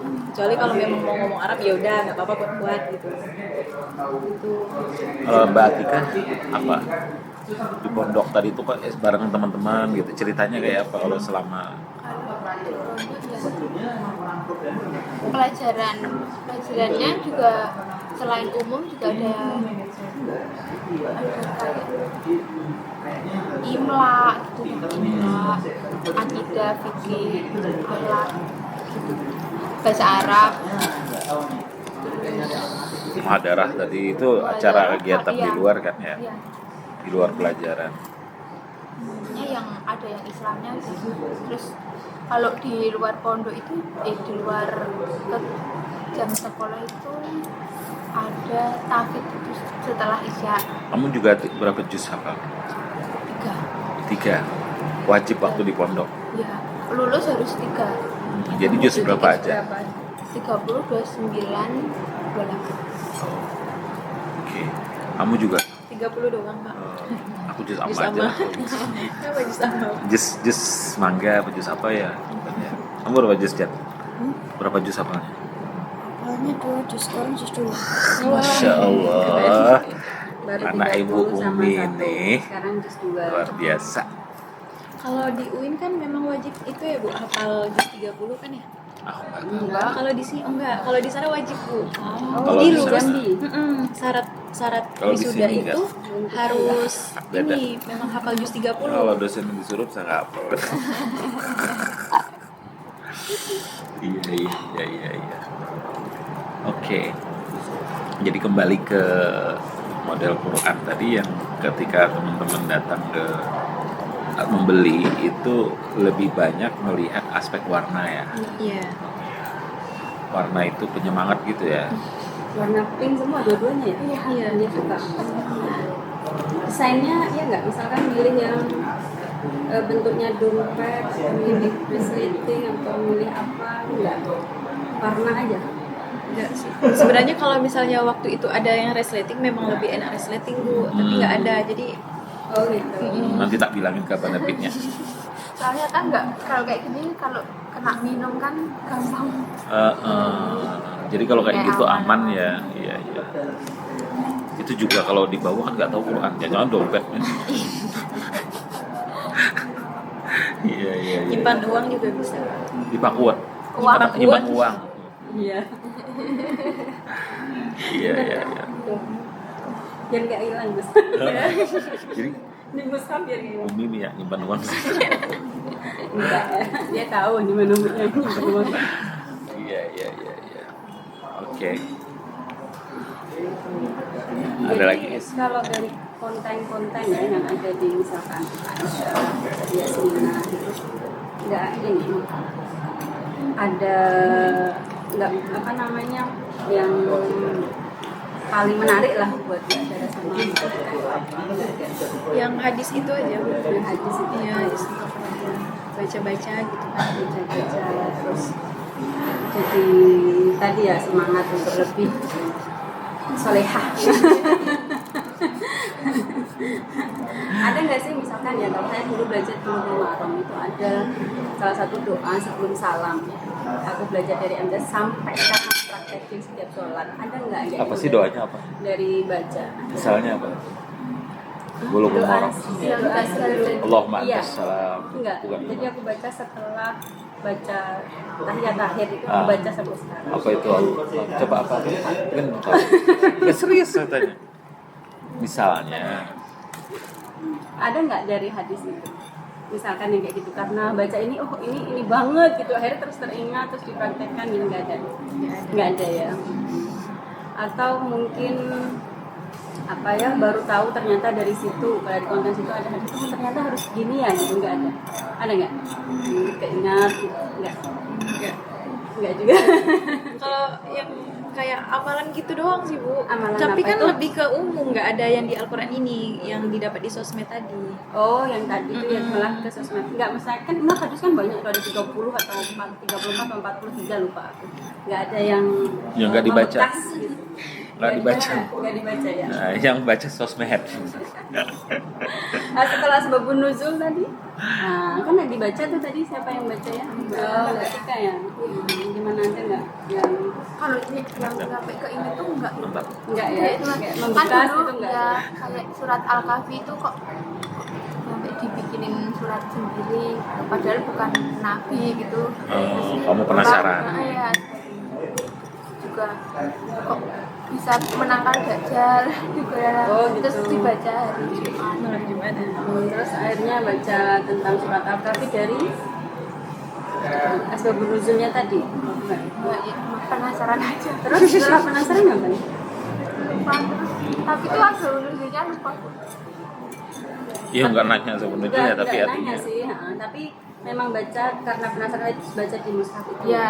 Kecuali kalau memang mau ngomong Arab ya udah nggak apa-apa buat gitu. Gitu. Mbak Atika apa di pondok tadi itu kok bareng teman-teman gitu, ceritanya kayak apa kalau selama Pelajarannya juga selain umum juga ada kayak imla gitu, imla, akidah, fikih, akhlak, gitu. Bahasa Arab. muhadarah tadi itu acara kegiatan di luar kan ya, Iya. di luar pelajaran. Yang ada yang Islamnya gitu. Terus kalau di luar pondok itu di luar jam sekolah itu ada tahfidz itu setelah isya Kamu juga berapa juz hafal? 3. Wajib waktu di pondok. ya, lulus harus 3. Jadi juz berapa aja? 30, 29, 28. Oke. Kamu juga? 30 doang, Pak. Aku juz apa Juz aja? sama. Kenapa juz sama? Juz mangga apa juz apa ya? Kamu berapa juz, Jan? Berapa juz hafalnya? Awalnya 2 juz, sekarang juz 2. Masya Allah. Baru Anak 30 ibu sama Umi 1. nih. Sekarang juz 2. Luar biasa. Kalau di UIN kan memang wajib itu ya Bu, hafal juz 30 kan ya? Aku nggak tahu. Enggak. Kalau di sini enggak, kalau di sana wajib Bu. Kalau Jadi di lu sana- Jambi. syarat Kalau di wisuda sini itu harus Beda. ini memang hafal juz 30. Kalau dosen disuruh saya nggak hafal. Iya. Oke. Jadi kembali ke model Quran tadi yang ketika teman-teman datang ke membeli itu lebih banyak melihat aspek warna ya. Iya. Warna itu penyemangat gitu ya. Warna pink semua dua-duanya ya? Iya. Dia suka. Desainnya ya nggak? Misalkan milih yang bentuknya dompet, atau milih resleting, atau milih apa? Enggak. Warna aja. Enggak sih. Sebenarnya kalau misalnya waktu itu ada yang resleting memang lebih enak resleting Bu, tapi nggak ada. Jadi Oh gitu. Nanti tak bilangin ke benefitnya. Soalnya kan nggak, kalau kayak gini kalau kena minum kan gampang. Jadi kalau kayak Kayak gitu aman. aman ya. Iya. Itu juga kalau di bawah kan nggak tahu Quran, jangan dompet. Iya. nyimpan uang juga bisa. Di pakuan. Uang. Nyimpan uang. Iya. Iya. Biar nggak hilang Gus. Jadi Ini mushaf biar nggak hilang. Umi nih ya nyimpan uang. Enggak ya. Dia tahu di mana nyimpan uang. Iya. Oke. Ada lagi? Kalau dari konten-konten ya yang ada di misalkan ya seminar gitu, nggak ini ada nggak apa namanya yang paling menarik lah buat belajar sama Yang hadis itu aja Bu. yang hadis itu Iya, hadis itu. Baca-baca gitu kan. baca-baca terus jadi tadi ya semangat untuk lebih solehah. Ada nggak sih misalkan ya kalau saya dulu belajar di Muharram itu ada salah satu doa sebelum salam, aku belajar dari Anda sampai sekarang praktekin setiap sholat, ada nggak ya Apa itu sih doanya apa? dari baca Misalnya apa? Belum doa Muharram. doa sebelum Allahumma iya. antas salam. Enggak, Bukan. jadi aku baca setelah baca tahiyat akhir itu Ah. aku baca sampai sekarang. Apa itu? Coba apa? Kan nggak serius katanya. Misalnya, Ada nggak dari hadis itu? Misalkan yang kayak gitu karena baca ini ini banget gitu akhirnya terus teringat terus dipraktekkan yang nggak ada ya. Atau mungkin apa ya baru tahu ternyata dari situ dari konten situ ada hadis itu ternyata harus gini ya gitu nggak ada nggak keingat gitu nggak juga Kalau yang kayak amalan gitu doang sih Bu. Amalan Tapi apa kan itu? lebih ke umum, nggak ada yang di Al-Quran ini yang didapat di sosmed tadi. Oh, yang tadi itu ya malah ke sosmed. Enggak, misalnya kan emang hadis kan banyak, ada 30 atau 34 atau 43 lupa aku. Enggak ada yang nggak dibaca. membekas gitu. Nggak dibaca. Enggak dibaca ya. Nah, yang baca sosmed. Nah, setelah sebabun nuzul tadi. Nah, kan yang dibaca tuh tadi siapa yang baca ya? Oh, Ketika ya. Gimana aja enggak yang Kalau ini yang sampai ke ini tuh enggak. Mantap. enggak ya? Kayak cuma Kayak kan membekas dulu gitu enggak? ya kayak surat Al-Kahfi itu kok sampai dibikinin surat sendiri padahal bukan nabi gitu. Oh, kamu penasaran? Iya. Juga kok bisa menangkal Dajjal juga. Oh, gitu. Terus dibaca hari Jumat. Malam Jumat ya. Terus akhirnya baca tentang surat Al-Kahfi dari asbabun nuzulnya tadi. Enggak. Nah, ya, penasaran aja. Terus setelah penasaran apa nih? Lupa terus. Tapi itu ada nulisnya lupa. Iya nggak nanya sebenarnya tapi Nggak artinya. nanya sih, tapi memang baca karena penasaran itu baca di mushaf itu. Ya.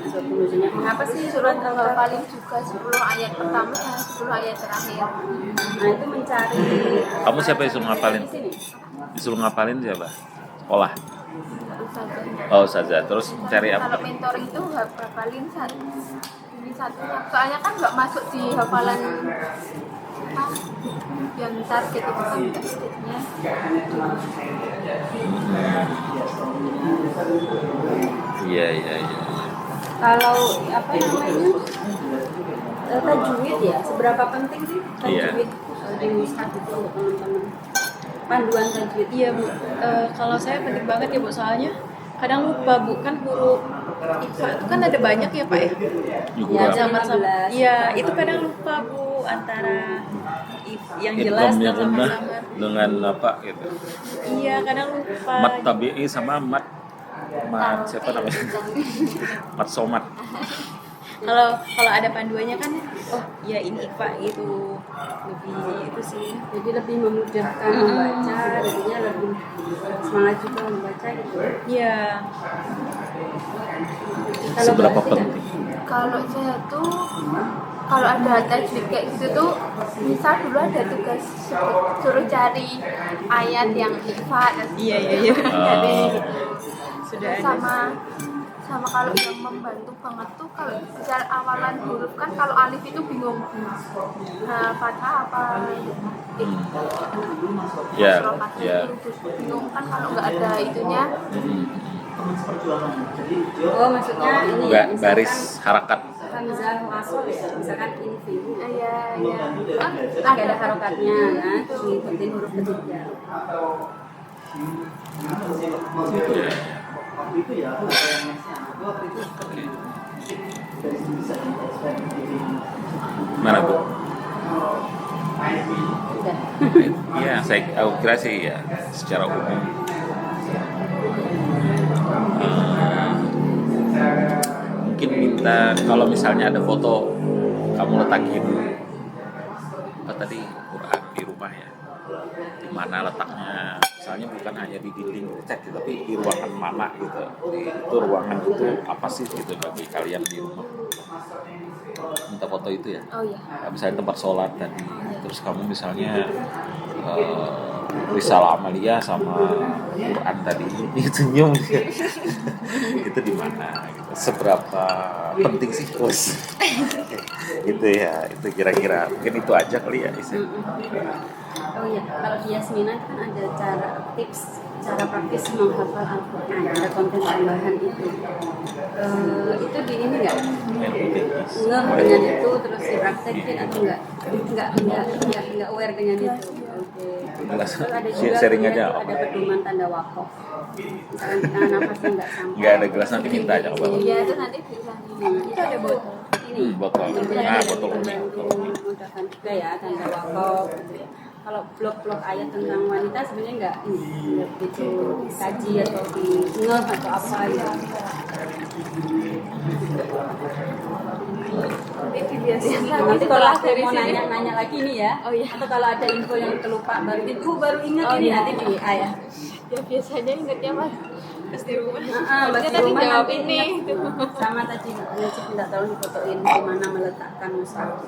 Asbabun nuzulnya. Mengapa sih surat Al-Kahfi? Paling juga 10 ayat pertama dan 10 ayat terakhir. Nah, itu mencari. Kamu siapa yang suruh ngapalin? Di sini. Disuruh ngapalin siapa? Sekolah. Ustazah. Oh saja. Terus cari Kalau apa? mentoring itu hafalin satu. Ini satunya. Soalnya kan nggak masuk di hafalan apa, yang target itu kan targetnya. Iya iya iya. Kalau apa namanya tajwid ya, seberapa penting sih tajwid di mushaf itu untuk teman-teman? Panduan tajwid. Iya Bu, kalau saya penting banget ya Bu, soalnya kadang lupa Bu, kan huruf IFA itu kan ada banyak ya Pak ya. Juga. Ya, Sama-sama. 15. Iya, itu kadang lupa Bu antara yang jelas Idgham dan yang lemah samar-samar. dengan apa gitu. Iya, kadang lupa. Mat tabi'i sama mat siapa namanya? Mat somat. Kalau ada panduannya kan, oh ya ini IFA gitu, lebih itu sih. Jadi lebih memudahkan membaca, jadinya lebih semangat juga membaca gitu. Iya. Kalau Seberapa nggak, tidak. penting? Kalau saya tuh kalau ada tajwid kayak gitu tuh misal dulu ada tugas suruh cari ayat yang IFA dan Iya. jadi Sudah ada. sama kalau yang membantu banget tuh kalau misal awalan huruf kan kalau alif itu bingung fathah apa Ya, fathah ya. itu bingung kan kalau nggak ada itunya. Oh, maksudnya ini Nggak ya, baris harakat. hamzah wasol ya, misalkan ini Iya kan nggak ada harokatnya kan, ngikutin huruf ketiga. Mana Bu? Sudah. Iya, aku kira sih ya secara umum. Mungkin minta kalau misalnya ada foto kamu letakin apa tadi Quran di rumah ya, di mana letaknya, misalnya bukan hanya di dinding cat tapi di ruangan mana gitu, itu ruangan itu apa sih gitu bagi kalian di rumah, minta foto itu ya. oh iya Misalnya tempat sholat tadi, terus kamu misalnya Risalah Amalia sama Quran tadi itu senyum itu di mana gitu. Seberapa penting sih bos gitu ya, itu kira-kira mungkin itu aja kali ya Isen. Oh iya, kalau di Yasmina kan ada cara praktis menghafal Al-Quran, ada konten tambahan itu. Itu di ini nggak? Dengan itu terus dipraktekin atau nggak aware dengan itu? Oke. Jelas. Terus ada juga Sharing kemudian aja. ada pedoman tanda wakaf. Misalkan kita nafasnya nggak sampai. Nggak ada gelas, nanti minta aja ke bawah. iya itu nanti bisa Itu ada botol. Ini Botol. Botol unik. memudahkan juga ya tanda wakaf gitu ya. Kalau blog-blog ayat tentang wanita sebenarnya nggak begitu kaji atau di ngeh atau apa ya. Nanti kalau aku mau nanya lagi nih ya, Oh, iya. atau kalau ada info yang terlupa baru ingat Oh, ini iya. nanti di ayat. ya biasanya ingetnya pas pas di rumah. Pas di tadi rumah jawab nanti ini. sama tadi Najib minta tolong difotoin di mana meletakkan mushaf.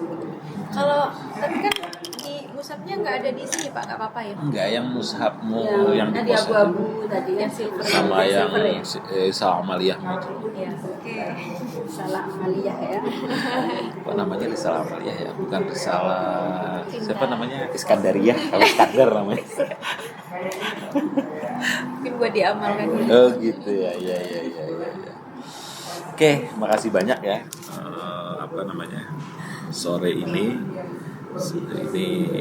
Kalau tapi kan di musabnya nggak ada di sini Pak, nggak apa-apa ya? Enggak, yang mushafmu yang di tadi pos abu-abu tadi yang silver sama yang silver ya? Salam Amaliyah. Iya. Oke. Salah amaliyah ya. Apa namanya Risalah Amaliyah ya, bukan Risalah siapa namanya Iskandariyah, kalau Iskandar namanya. Mungkin buat diamalkan dulu. Oh gitu ya, ya. Oke, makasih banyak ya. Apa namanya sore ini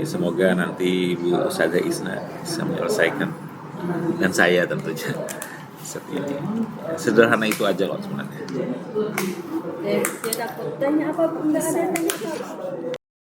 semoga nanti Bu Ustazah Isna bisa menyelesaikan dan saya tentunya. Sederhana itu aja kok sebenarnya. Dia takut tanya apa, enggak ada tanya apa.